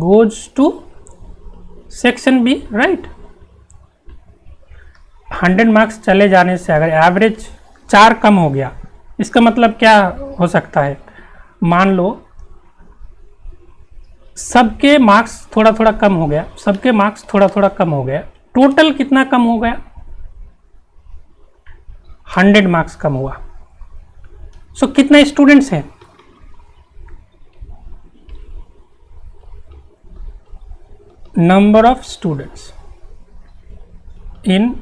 goes to section B, right? 100 marks चले जाने से अगर एवरेज 4 कम हो गया इसका मतलब क्या हो सकता है, मान लो सबके मार्क्स थोड़ा थोड़ा कम हो गया, सबके मार्क्स थोड़ा थोड़ा कम हो गया, टोटल कितना कम हो गया, 100 मार्क्स कम हुआ। सो कितने स्टूडेंट्स हैं, number of students in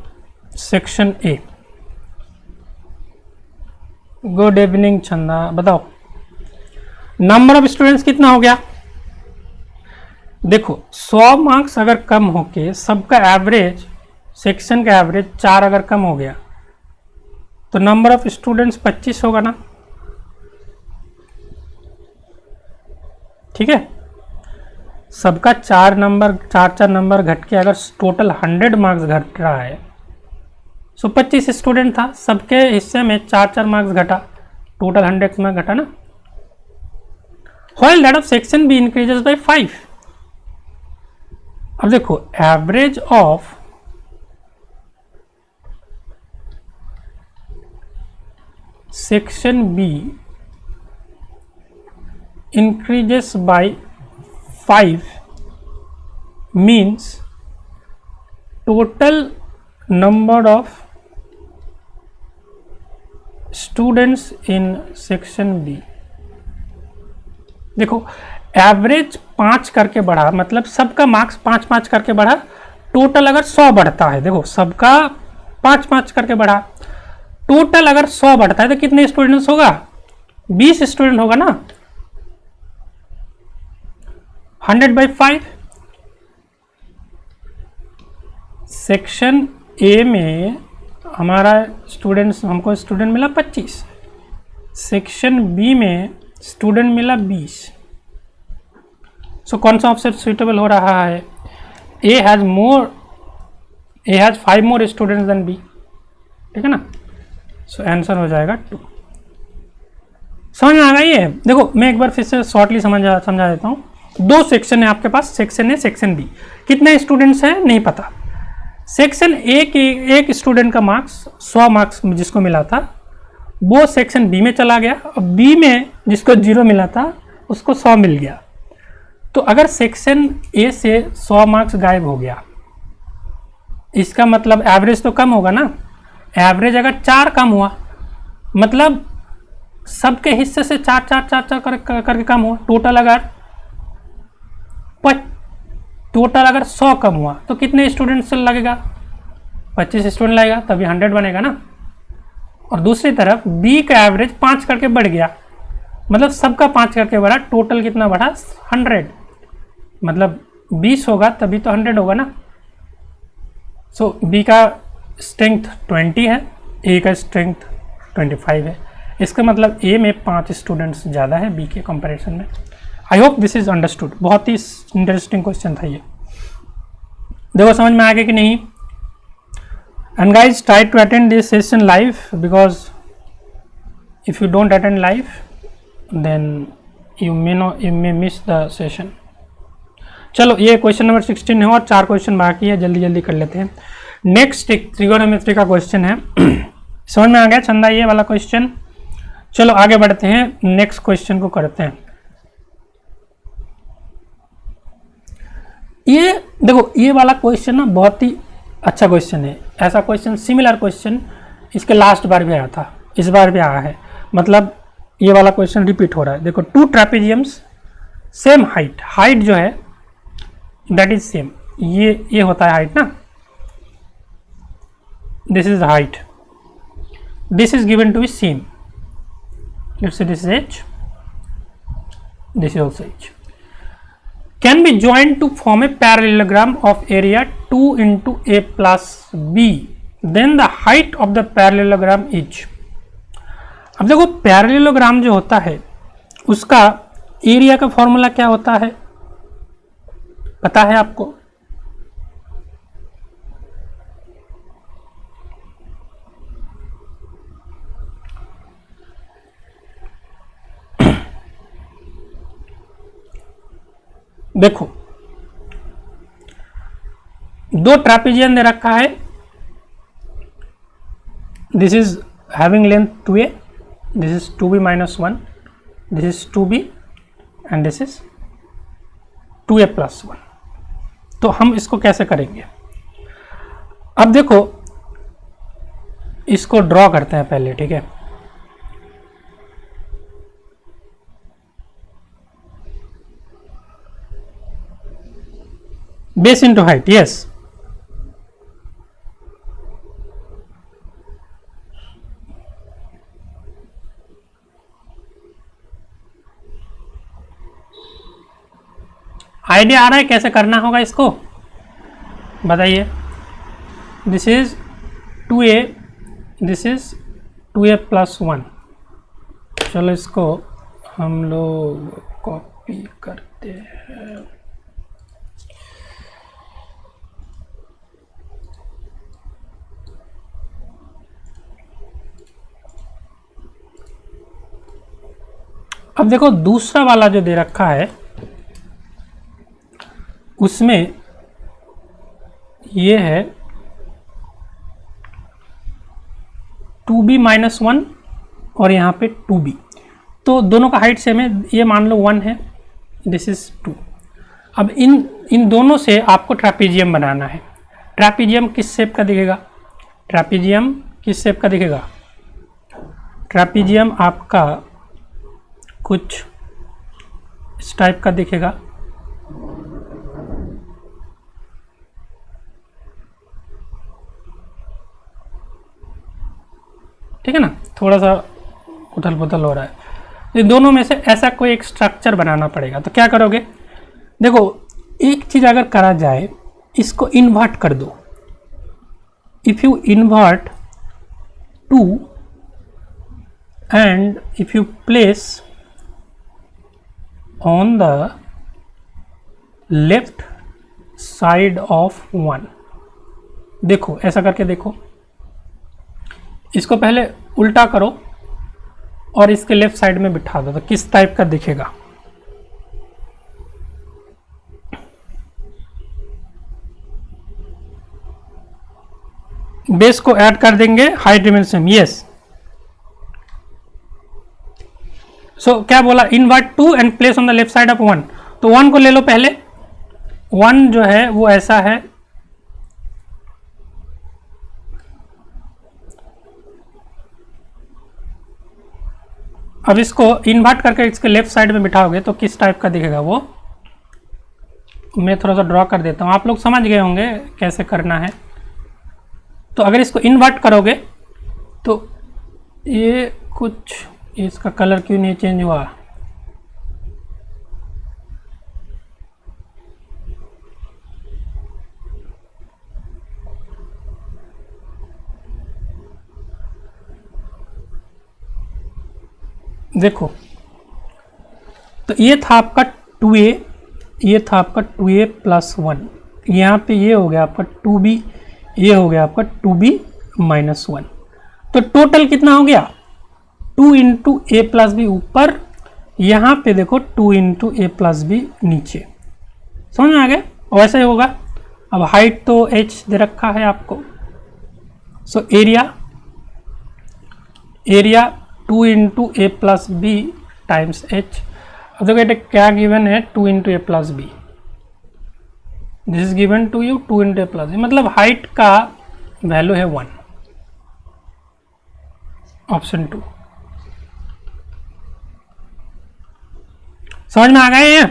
section A. Good evening चंदा, बताओ नंबर ऑफ स्टूडेंट्स कितना हो गया। देखो 100 मार्क्स अगर कम होके सबका एवरेज, सेक्शन का एवरेज 4 अगर कम हो गया तो नंबर ऑफ स्टूडेंट्स 25 होगा ना, ठीक है। सबका 4 नंबर घट के अगर टोटल 100 मार्क्स घट रहा है, सो 25 स्टूडेंट था, सबके हिस्से में 4 मार्क्स घटा, टोटल 100 में घटा ना। While that of section B increases by 5। अब देखो average of section B increases by 5 means total number of students in section B। देखो एवरेज 5 करके बढ़ा, मतलब सबका मार्क्स 5-5 करके बढ़ा, टोटल अगर 100 बढ़ता है, देखो सबका 5-5 करके बढ़ा, टोटल अगर 100 बढ़ता है तो कितने स्टूडेंट्स होगा, 20 स्टूडेंट होगा ना, 100/5। सेक्शन ए में हमारा स्टूडेंट्स, हमको स्टूडेंट मिला 25, सेक्शन बी में स्टूडेंट मिला 20। सो कौन सा ऑप्शन सुइटेबल हो रहा है, A has 5 more students than B, ठीक है ना। सो आंसर हो जाएगा 2। समझ में आ गई है। देखो मैं एक बार फिर से शॉर्टली समझा देता हूँ। 2 सेक्शन है आपके पास, सेक्शन ए सेक्शन बी, कितने स्टूडेंट्स हैं नहीं पता। सेक्शन ए के एक स्टूडेंट का मार्क्स 100 मार्क्स जिसको मिला था वो सेक्शन बी में चला गया, और बी में जिसको 0 मिला था उसको 100 मिल गया। तो अगर सेक्शन ए से 100 मार्क्स गायब हो गया, इसका मतलब एवरेज तो कम होगा ना। एवरेज अगर 4 कम हुआ, मतलब सबके हिस्से से 4 करके कम हुआ, टोटल अगर 100 कम हुआ तो कितने स्टूडेंट्स लगेगा, 25 स्टूडेंट लगेगा, तभी 100 बनेगा ना। और दूसरी तरफ बी का एवरेज 5 करके बढ़ गया, मतलब सबका 5 करके बढ़ा, टोटल कितना बढ़ा 100, मतलब 20 होगा तभी तो 100 होगा ना। सो बी का स्ट्रेंथ 20 है, ए का स्ट्रेंथ 25 है, इसका मतलब ए में 5 स्टूडेंट्स ज़्यादा है बी के कंपैरिजन में। I hope this is understood. बहुत ही इंटरेस्टिंग क्वेश्चन था ये, देखो समझ में आ गया कि नहीं। And guys try to attend this session live, because if you don't attend live then you may miss the session. चलो ये क्वेश्चन नंबर 16 है और 4 क्वेश्चन बाकी है, जल्दी जल्दी कर लेते हैं। नेक्स्ट एक ट्रिगोनोमेट्री का क्वेश्चन है। समझ में आ गया चंदा ये वाला क्वेश्चन। चलो आगे बढ़ते हैं, नेक्स्ट क्वेश्चन को करते हैं। ये देखो ये वाला क्वेश्चन ना बहुत ही अच्छा क्वेश्चन है। ऐसा क्वेश्चन, सिमिलर क्वेश्चन इसके लास्ट बार भी आया था, इस बार भी आया है, मतलब ये वाला क्वेश्चन रिपीट हो रहा है। देखो 2 ट्रेपेजियम्स सेम हाइट जो है दैट इज सेम, ये होता है हाइट ना, this is height, this is given to be same, let's say this is h, this is also h, can be joined to form a parallelogram of area 2 into a plus b, then the height of the parallelogram is। अब देखो पैरेललोग्राम जो होता है उसका एरिया का फॉर्मूला क्या होता है, पता है आपको? देखो 2 ट्रापेजियन दे रखा है, this is having length 2a, this is 2b minus 1, this is 2b and this is 2a plus 1। तो हम इसको कैसे करेंगे? अब देखो इसको ड्रॉ करते हैं पहले, ठीक है। Base into height, yes. Idea आ रहा है कैसे करना होगा इसको, बताइए। This is 2a, this is 2a plus 1। चलो इसको हम लोग कॉपी करते हैं। अब देखो दूसरा वाला जो दे रखा है उसमें ये है 2b minus 1 और यहाँ पे 2b, तो दोनों का हाइट सेम है। ये मान लो 1 है, दिस इज 2। अब इन दोनों से आपको ट्रैपीजियम बनाना है। ट्रैपीजियम किस शेप का दिखेगा? ट्रैपीजियम किस शेप का दिखेगा? ट्रैपीजियम आपका कुछ इस टाइप का दिखेगा। ठीक है ना, थोड़ा सा उथल पुथल हो रहा है। इन दोनों में से ऐसा कोई एक स्ट्रक्चर बनाना पड़ेगा। तो क्या करोगे? देखो एक चीज अगर करा जाए, इसको इन्वर्ट कर दो। If you invert 2 and if you place on the left side of 1, देखो ऐसा करके देखो। इसको पहले उल्टा करो और इसके लेफ्ट साइड में बिठा दो, तो किस टाइप का दिखेगा? बेस को ऐड कर देंगे, हाइट रिमेन्स सेम, यस। सो क्या बोला? Invert 2 and place on the left side of 1। तो 1 को ले लो पहले। 1 जो है वो ऐसा है, अब इसको इन्वर्ट करके इसके लेफ्ट साइड में बिठाओगे तो किस टाइप का दिखेगा वो मैं थोड़ा सा ड्रॉ कर देता हूँ। आप लोग समझ गए होंगे कैसे करना है। तो अगर इसको इन्वर्ट करोगे तो ये कुछ, इसका कलर क्यों नहीं चेंज हुआ? देखो तो ये था आपका 2a, ये था आपका 2a plus 1, यहाँ पे ये हो गया आपका 2b, ये हो गया आपका 2b minus 1। तो टोटल कितना हो गया? 2 इंटू ए प्लस बी ऊपर, यहाँ पे देखो 2 इंटू ए प्लस बी नीचे। समझ में आ गया? वैसे ही होगा। अब हाइट तो h दे रखा है आपको, so area 2 into a plus b times h. अब देखो ये क्या गिवन है? 2 into a plus b, this is given to you 2 into a plus b, मतलब हाइट का वैल्यू है 1, ऑप्शन 2। समझ में आ गए ये?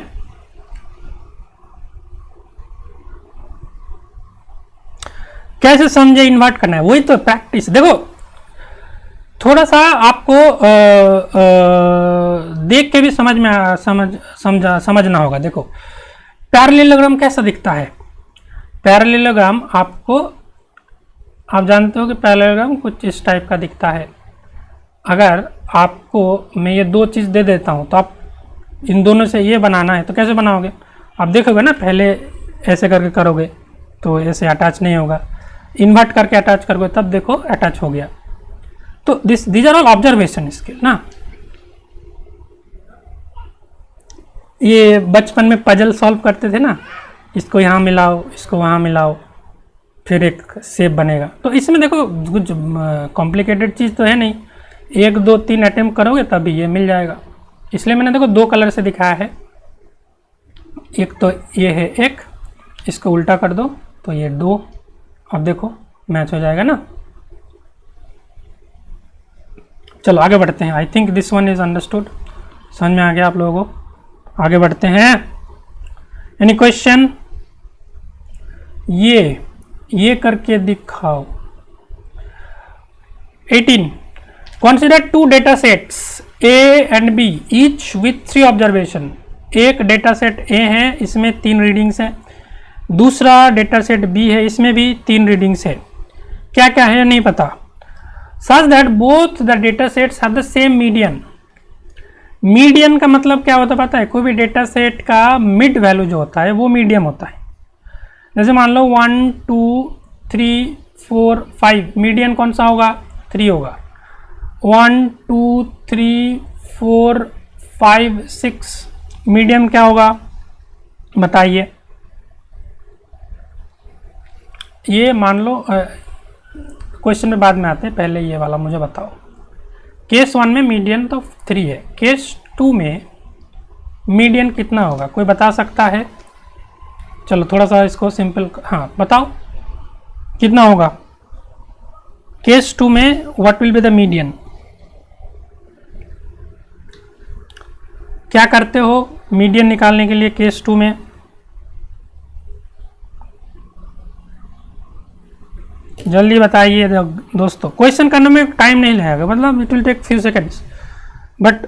कैसे समझे इन्वर्ट करना है? वही तो प्रैक्टिस। देखो थोड़ा सा आपको देख के भी समझना होगा। देखो पैरेललोग्राम कैसा दिखता है? पैरेललोग्राम आपको, आप जानते हो कि पैरेललोग्राम कुछ इस टाइप का दिखता है। अगर आपको मैं ये दो चीज़ दे देता हूँ तो आप इन दोनों से ये बनाना है तो कैसे बनाओगे? आप देखोगे ना, पहले ऐसे करके करोगे तो ऐसे अटैच नहीं होगा, इन्वर्ट करके अटैच करोगे तब देखो अटैच हो गया। तो these are all observation skill ना। ये बचपन में पजल सॉल्व करते थे ना, इसको यहाँ मिलाओ, इसको वहाँ मिलाओ, फिर एक शेप बनेगा। तो इसमें देखो कुछ कॉम्प्लिकेटेड चीज़ तो है नहीं, 1 2 3 अटेम्प्ट करोगे तभी ये मिल जाएगा। इसलिए मैंने देखो 2 कलर से दिखाया है। एक तो ये है 1, इसको उल्टा कर दो तो ये 2। अब देखो मैच हो जाएगा ना। चलो आगे बढ़ते हैं। I think this one is understood, समझ में आ गया आप लोगों को। आगे बढ़ते हैं। Any question? ये करके दिखाओ। 18 consider 2 data sets A and B each with 3 observation. एक डेटा सेट A है, इसमें 3 रीडिंग्स हैं। दूसरा डेटा सेट B है, इसमें भी 3 रीडिंग्स है। क्या क्या है नहीं पता। Such that both the data sets have the same median. Median का मतलब क्या होता है पता है? कोई भी डेटा सेट का मिड वैल्यू जो होता है वो मीडियम होता है। जैसे मान लो 1 2 3 4 5, मीडियन कौन सा होगा? 3 होगा। 1 2 3 4 5 6, मीडियम क्या होगा बताइए? ये मान लो क्वेश्चन में बाद में आते हैं, पहले ये वाला मुझे बताओ। केस 1 में मीडियन तो 3 है, केस 2 में मीडियन कितना होगा? कोई बता सकता है? चलो थोड़ा सा इसको सिंपल, हाँ बताओ कितना होगा केस 2 में? What will be the median? क्या करते हो मीडियन निकालने के लिए केस 2 में? जल्दी बताइए दोस्तों, क्वेश्चन करने में टाइम नहीं लगेगा, मतलब it will take few seconds, but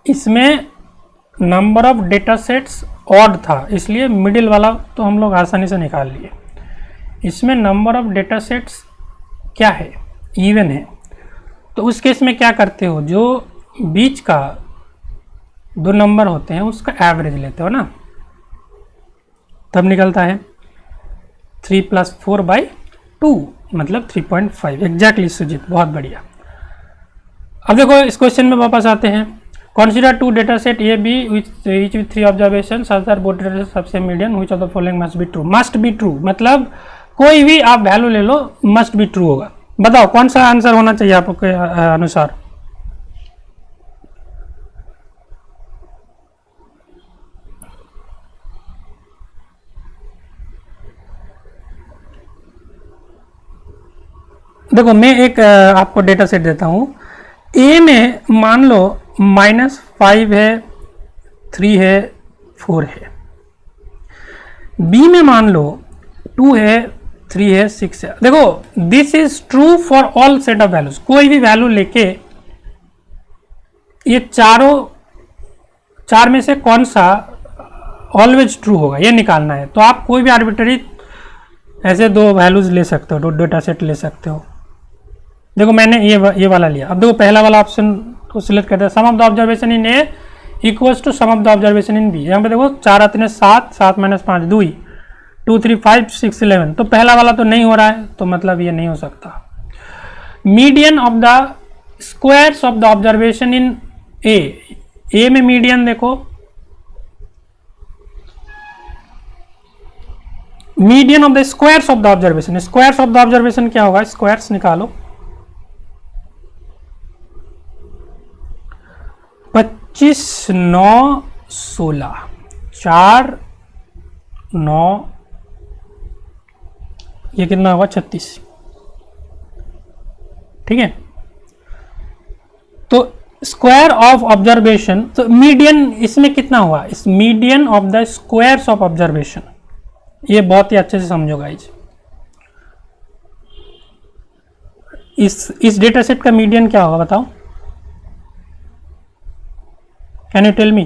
इसमें number of data sets odd था, इसलिए मिडिल वाला तो हम लोग आसानी से निकाल लिए। इसमें नंबर ऑफ डेटा सेट्स क्या है? इवन है। तो उस केस में क्या करते हो? जो बीच का 2 नंबर होते हैं उसका एवरेज लेते हो ना, तब निकलता है 3 + 4/2 मतलब 3.5। एग्जैक्टली सुजीत, बहुत बढ़िया। अब देखो इस क्वेश्चन में वापस आते हैं। Consider 2 data set A, B each with 3 observations such that both data sets have same median. Which of the following must be true? Must be true मतलब कोई भी आप वैल्यू ले लो, must be true होगा। बताओ कौन सा आंसर होना चाहिए आपके अनुसार? देखो मैं एक आपको डेटा सेट देता हूँ। A में मान लो -5 है, 3 है, 4 है। B में मान लो 2 है, 3 है, 6 है। देखो this is true for all set of values. कोई भी वैल्यू लेके ये 4 में से कौन सा ऑलवेज ट्रू होगा ये निकालना है। तो आप कोई भी आर्बिट्ररी ऐसे 2 वैल्यूज ले सकते हो, 2 डेटा सेट ले सकते हो। देखो मैंने ये वाला लिया। अब देखो पहला वाला ऑप्शन को सिलेक्ट करते हैं। Sum of the observation in A equals to sum of the observation in B. यहाँ पे देखो 4 आते हैं 7, 7 - 5 2, 2 3 5 6 11। तो पहला वाला तो नहीं हो रहा है, तो मतलब ये नहीं हो सकता। Median of the squares of the observation in A में मीडियन देखो, median of the squares of the observation. Squares of the observation क्या होगा? स्क्वायर्स निकालो। 25 9 16, 4 9, ये कितना होगा? 36। ठीक है, तो स्क्वायर ऑफ ऑब्जर्वेशन, तो मीडियन इसमें कितना हुआ? इस median of the squares of observation, ये बहुत ही अच्छे से समझो गाइज। इस डेटा सेट का मीडियन क्या होगा बताओ? Can you tell me?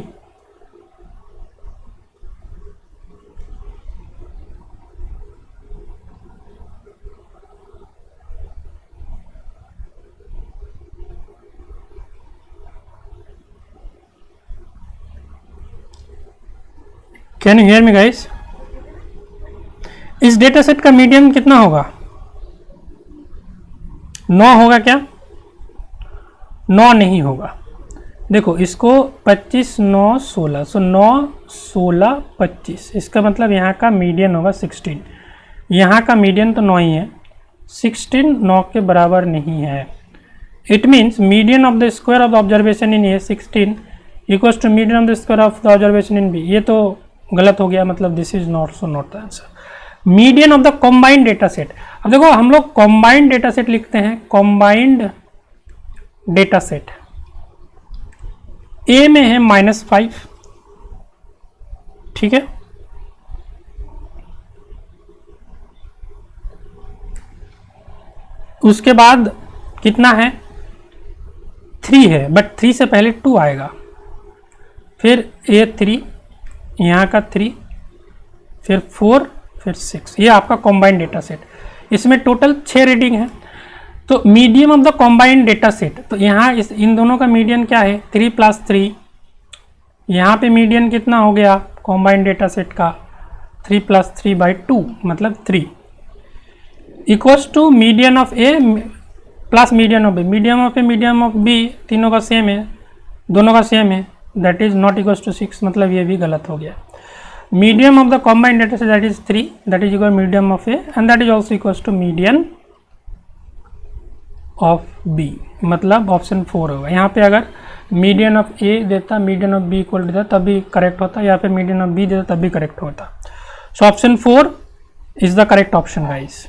Can you hear me guys? इस डेटा सेट का मीडियन कितना होगा? 9 होगा क्या? 9 नहीं होगा। देखो इसको 25 9 16, सो 9 16 25, इसका मतलब यहाँ का मीडियन होगा 16। यहाँ का मीडियन तो 9 ही है, 16 9 के बराबर नहीं है। It means median of the square of the observation in A 16 equals to median of the square of the observation in B. ये तो गलत हो गया, मतलब this is not so not the answer. Median of the combined data set, अब देखो हम लोग कॉम्बाइंड डेटा सेट लिखते हैं, कॉम्बाइंड डेटा सेट ए में है -5, ठीक है, उसके बाद कितना है 3 है, बट 3 से पहले 2 आएगा, फिर A3, यहाँ का 3, फिर 4, फिर 6, ये आपका कॉम्बाइंड डेटा सेट। इसमें टोटल 6 रीडिंग है। तो medium of the combined data set, तो यहाँ इन दोनों का मीडियन क्या है 3 + 3, यहाँ पे मीडियन कितना हो गया कॉम्बाइंड डेटा सेट का 3 + 3/2 मतलब 3 equals to median of A plus median of B. Medium of A medium of B तीनों का सेम है, दोनों का सेम है, that is not equals to 6, मतलब ये भी गलत हो गया। Medium of the combined data set that is 3, that is equal medium of A and that is also equals to median of B, मतलब ऑप्शन 4 होगा। यहाँ पे अगर मीडियन ऑफ ए देता, मीडियन ऑफ बी इक्वल देता तब भी करेक्ट होता, या फिर मीडियन ऑफ बी देता तब भी करेक्ट होता। So option 4 is the correct option guys.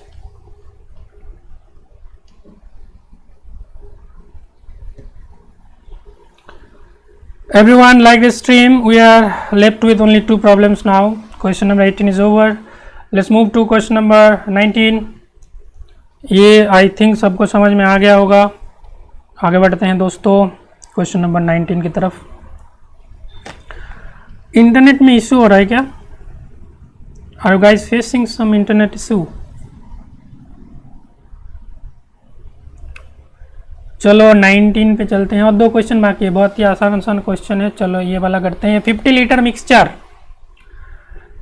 Everyone like this stream, we are left with only 2 problems now. Question number 18 is over. Let's move to question number 19. ये आई थिंक सबको समझ में आ गया होगा। आगे बढ़ते हैं दोस्तों क्वेश्चन नंबर 19 की तरफ। इंटरनेट में इशू हो रहा है क्या? Are you guys facing some internet issue? चलो 19 पे चलते हैं, और 2 क्वेश्चन बाकी है, बहुत ही आसान क्वेश्चन है। चलो ये वाला करते हैं। 50 litre mixture,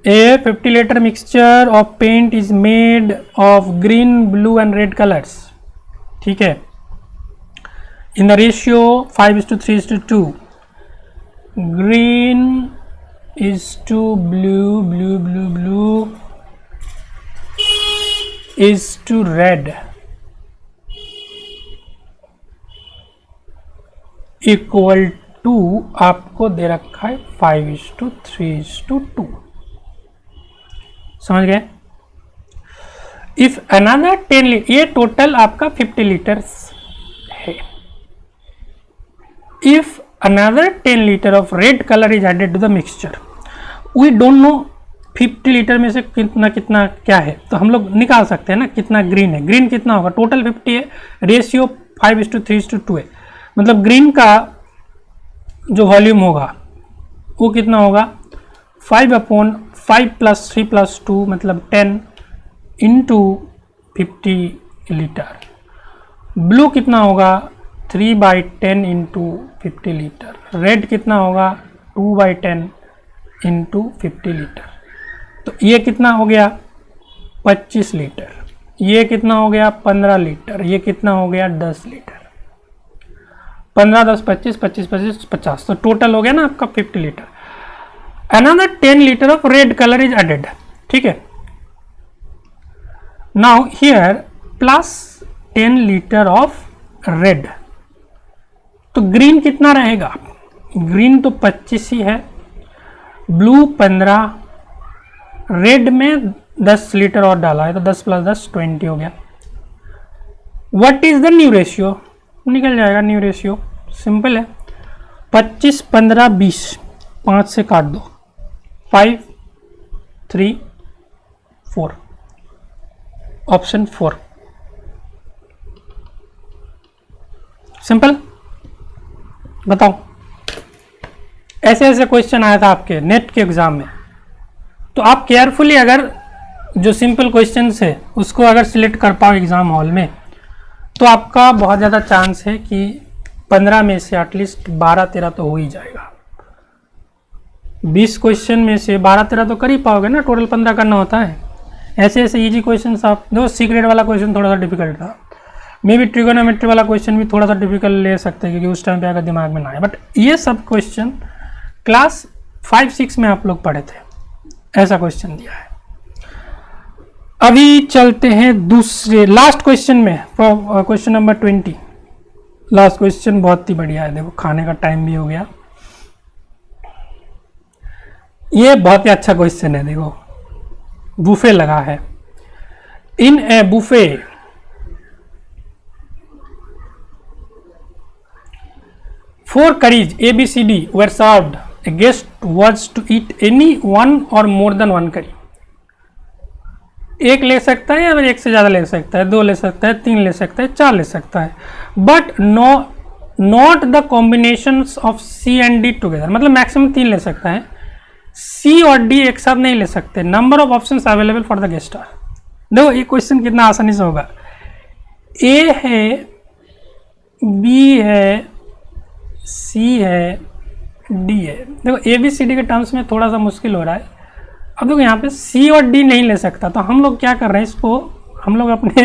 a 50 litre mixture of paint is made of green blue and red colours, ठीक है, in the ratio 5:3:2, green is to blue, blue blue blue is to red, equal to आपको दे रखा है 5:3:2। समझ गए? इफ अनदर 10 लीटर, ये टोटल आपका 50 लीटर्स है। If another 10 litre of red colour is added to the mixture, we don't no 50 litre में से कितना कितना क्या है, तो हम लोग निकाल सकते हैं ना कितना ग्रीन है। ग्रीन कितना होगा, टोटल 50 है, रेशियो 5:3:2 है, मतलब ग्रीन का जो वॉल्यूम होगा वो कितना होगा 5/5 + 3 + 2 मतलब 10 इंटू 50 लीटर। ब्लू कितना होगा 3/10 इंटू 50 लीटर। रेड कितना होगा 2/10 इंटू 50 लीटर। तो ये कितना हो गया 25 लीटर, ये कितना हो गया 15 लीटर, ये कितना हो गया 10 लीटर। 15 10 25 25 25 50, तो टोटल हो गया ना आपका 50 litre. Another 10 litre of red colour is added, ठीक है। Now here plus 10 litre of red, तो ग्रीन कितना रहेगा, ग्रीन तो 25 ही है, ब्लू 15, रेड में 10 लीटर और डाला है तो 10 + 10 20 हो गया। What is the new ratio, निकल जाएगा न्यू रेशियो, सिंपल है 25 15 20, 5 से काट दो 5 3 4, ऑप्शन 4 सिंपल। बताओ, ऐसे ऐसे क्वेश्चन आया था आपके नेट के एग्जाम में, तो आप केयरफुली अगर जो सिंपल क्वेश्चंस है उसको अगर सिलेक्ट कर पाओ एग्जाम हॉल में, तो आपका बहुत ज़्यादा चांस है कि 15 में से एटलीस्ट 12-13 तो हो ही जाएगा। 20 क्वेश्चन में से 12-13 तो कर ही पाओगे ना, टोटल 15 करना होता है। ऐसे ऐसे इजी क्वेश्चन आप दो, सीक्रेट वाला क्वेश्चन थोड़ा सा डिफिकल्ट था, मे भी ट्रिगोनोमेट्री वाला क्वेश्चन भी थोड़ा सा डिफिकल्ट ले सकते हैं, क्योंकि उस टाइम पे अगर दिमाग में ना आए, बट ये सब क्वेश्चन क्लास 5-6 में आप लोग पढ़े थे, ऐसा क्वेश्चन दिया है। अभी चलते हैं दूसरे लास्ट क्वेश्चन में, क्वेश्चन नंबर 20। लास्ट क्वेश्चन बहुत ही बढ़िया है, देखो खाने का टाइम भी हो गया। ये बहुत ही अच्छा क्वेश्चन है, देखो बुफे लगा है। In a buffet four curries ABCD were served. A guest was to eat any one or more than one curry. एक ले सकता है या फिर एक से ज़्यादा ले सकता है, 2 ले सकता है, 3 ले सकता है, 4 ले सकता है, but not the combination of C and D together. मतलब मैक्सिमम 3 ले सकता है, C और D एक साथ नहीं ले सकते। Number of option available for the guest are. देखो ये क्वेश्चन कितना आसानी से होगा। A है, B है, C है, D है। देखो ABCD के टर्म्स में थोड़ा सा मुश्किल हो रहा है। अब देखो यहाँ पे C और D नहीं ले सकता, तो हम लोग क्या कर रहे हैं, इसको हम लोग अपने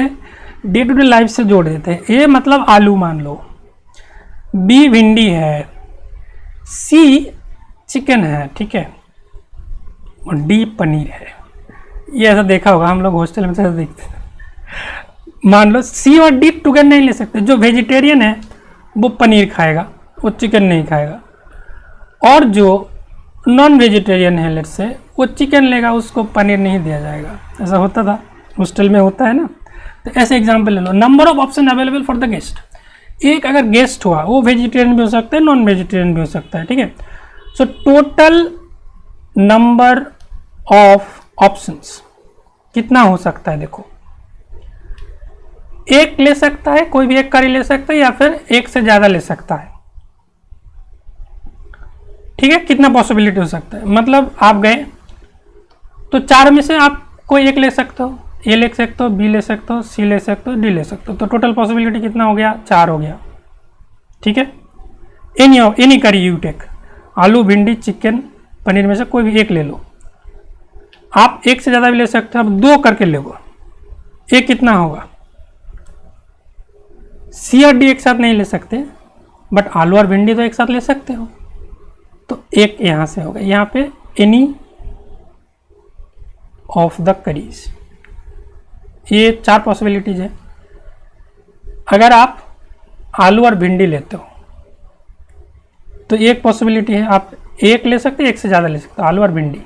डे टू डे लाइफ से जोड़ देते हैं। A मतलब आलू मान लो, B भिंडी है, C चिकन है, ठीक है, और D पनीर है। ये ऐसा देखा होगा, हम लोग हॉस्टल में ऐसा देखते हैं। मान लो C और D टुगेदर नहीं ले सकते। जो वेजिटेरियन है वो पनीर खाएगा, वो चिकन नहीं खाएगा, और जो नॉन वेजिटेरियन है लेट्स से, वो चिकन लेगा, उसको पनीर नहीं दिया जाएगा। ऐसा होता था, हॉस्टल में होता है ना। तो ऐसे एग्जांपल ले लो। Number of option available for the guest. एक अगर गेस्ट हुआ, वो वेजिटेरियन भी हो सकता है, नॉन वेजिटेरियन भी हो सकता है, ठीक है। So total number of options कितना हो सकता है, देखो एक ले सकता है, कोई भी एक करी ले सकता है, या फिर एक से ज़्यादा ले सकता है, ठीक है। कितना पॉसिबिलिटी हो सकता है, मतलब आप गए तो 4 में से आप कोई एक ले सकते हो, A ले सकते हो, B ले सकते हो, C ले सकते हो, D ले सकते हो। तो टोटल पॉसिबिलिटी कितना हो गया, 4 हो गया, ठीक है। एनी करी यू टेक, आलू भिंडी चिकन पनीर में से कोई भी एक ले लो। आप एक से ज़्यादा भी ले सकते हो, आप 2 करके ले लो। एक कितना होगा, C और D एक साथ नहीं ले सकते, बट आलू और भिंडी तो एक साथ ले सकते हो। तो एक यहाँ से होगा, यहाँ पे एनी ऑफ द करीज। ये 4 पॉसिबिलिटीज है। अगर आप आलू और भिंडी लेते हो तो एक पॉसिबिलिटी है, आप एक ले सकते हैं, एक से ज़्यादा ले सकते हो, आलू और भिंडी।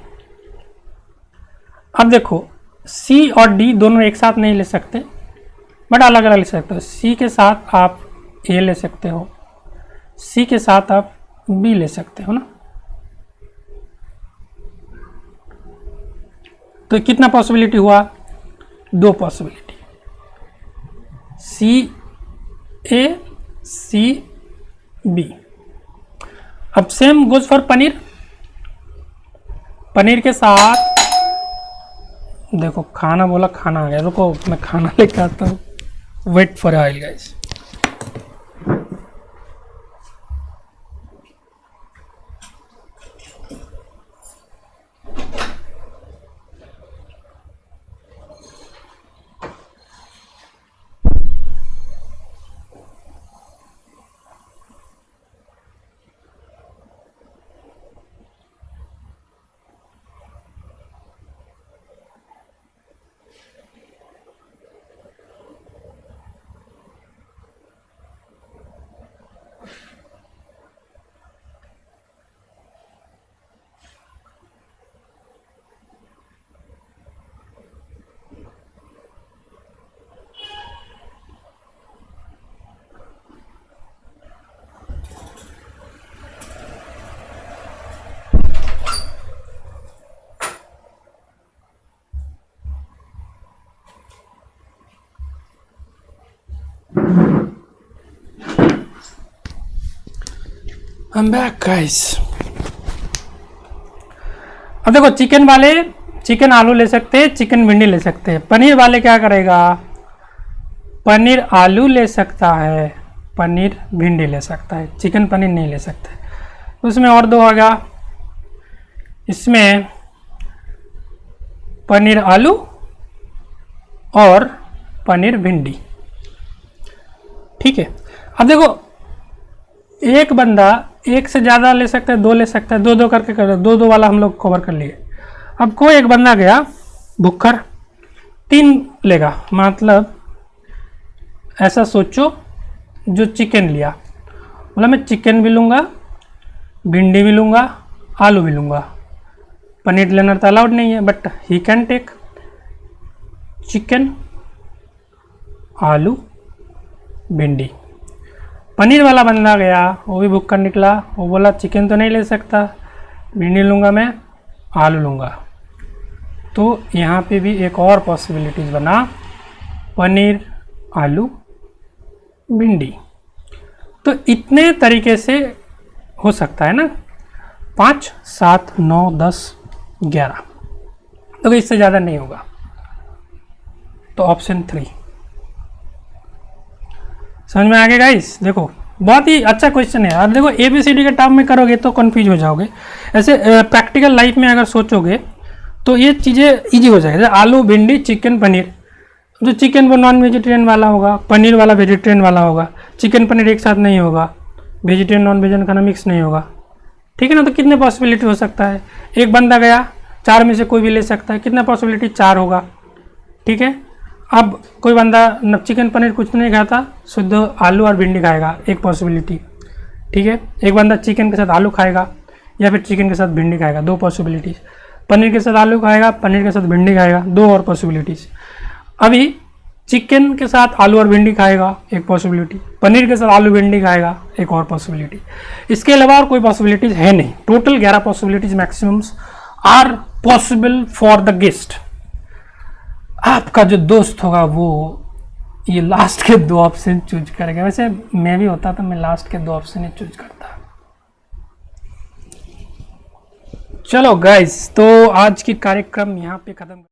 अब देखो C और D दोनों एक साथ नहीं ले सकते, बट अलग अलग ले सकते हो। C के साथ आप A ले सकते हो, C के साथ आप B ले सकते हो ना। तो कितना पॉसिबिलिटी हुआ, 2 possibility, C A C B। अब same goes for paneer. Paneer के साथ देखो खाना बोला, खाना आ गया, रुको मैं खाना लेके आता हूँ। Wait for a while guys. I'm back guys। अब देखो चिकन वाले चिकन आलू ले सकते हैं, चिकन भिंडी ले सकते हैं। पनीर वाले क्या करेगा, पनीर आलू ले सकता है, पनीर भिंडी ले सकता है, चिकन पनीर नहीं ले सकते। उसमें और 2 होगा, इसमें पनीर आलू और पनीर भिंडी। ठीक है। अब देखो एक बंदा एक से ज़्यादा ले सकता है, दो ले सकता है, दो दो करके कर दो दो वाला हम लोग कवर कर लिए। अब कोई एक बंदा गया भुक्खर, 3 लेगा, मतलब ऐसा सोचो जो चिकन लिया, बोला मैं चिकन भी लूँगा, भिंडी भी लूँगा, आलू भी लूँगा। पनीर लेना तो अलाउड नहीं है, but he can take chicken, आलू, भिंडी। पनीर वाला बंदा गया, वो भी भुक्खर निकला, वो बोला चिकन तो नहीं ले सकता, भिंडी लूँगा मैं, आलू लूँगा। तो यहाँ पे भी एक और पॉसिबिलिटीज़ बना, पनीर, आलू, भिंडी। तो इतने तरीके से हो सकता है ना, 5, 7, 9, 10, 11, तो इससे ज़्यादा नहीं होगा। तो ऑप्शन 3 समझ में आ गया गाइस। देखो बहुत ही अच्छा क्वेश्चन है। और देखो ABCD के टर्म में करोगे तो कंफ्यूज हो जाओगे, ऐसे प्रैक्टिकल लाइफ में अगर सोचोगे तो ये चीज़ें इजी हो जाएगी। आलू, भिंडी, चिकन, पनीर, जो चिकन वो नॉन वेजिटेरियन वाला होगा, पनीर वाला वेजिटेरियन वाला होगा, चिकन पनीर एक साथ नहीं होगा, वेजिटेरियन नॉन वेजिटेरियन खाना मिक्स नहीं होगा, ठीक है ना। तो कितने पॉसिबिलिटी हो सकता है, एक बंदा गया 4 में से कोई भी ले सकता है, कितना पॉसिबिलिटी 4 होगा, ठीक है। अब कोई बंदा न चिकन पनीर कुछ नहीं खाता, शुद्ध आलू और भिंडी खाएगा, एक पॉसिबिलिटी, ठीक है। एक बंदा चिकन के साथ आलू खाएगा या फिर चिकन के साथ भिंडी खाएगा, 2 पॉसिबिलिटीज़। पनीर के साथ आलू खाएगा, पनीर के साथ भिंडी खाएगा, 2 और पॉसिबिलिटीज़। अभी चिकन के साथ आलू और भिंडी खाएगा, एक पॉसिबिलिटी, पनीर के साथ आलू भिंडी खाएगा, एक और पॉसिबिलिटी। इसके अलावा और कोई पॉसिबिलिटीज़ है नहीं। Total 11 possibilities maximums are possible for the guest. आपका जो दोस्त होगा वो ये लास्ट के 2 ऑप्शन चूज करेगा। वैसे मैं भी होता तो मैं लास्ट के 2 ऑप्शन ही चूज करता। चलो गाइस, तो आज की कार्यक्रम यहाँ पे खत्म।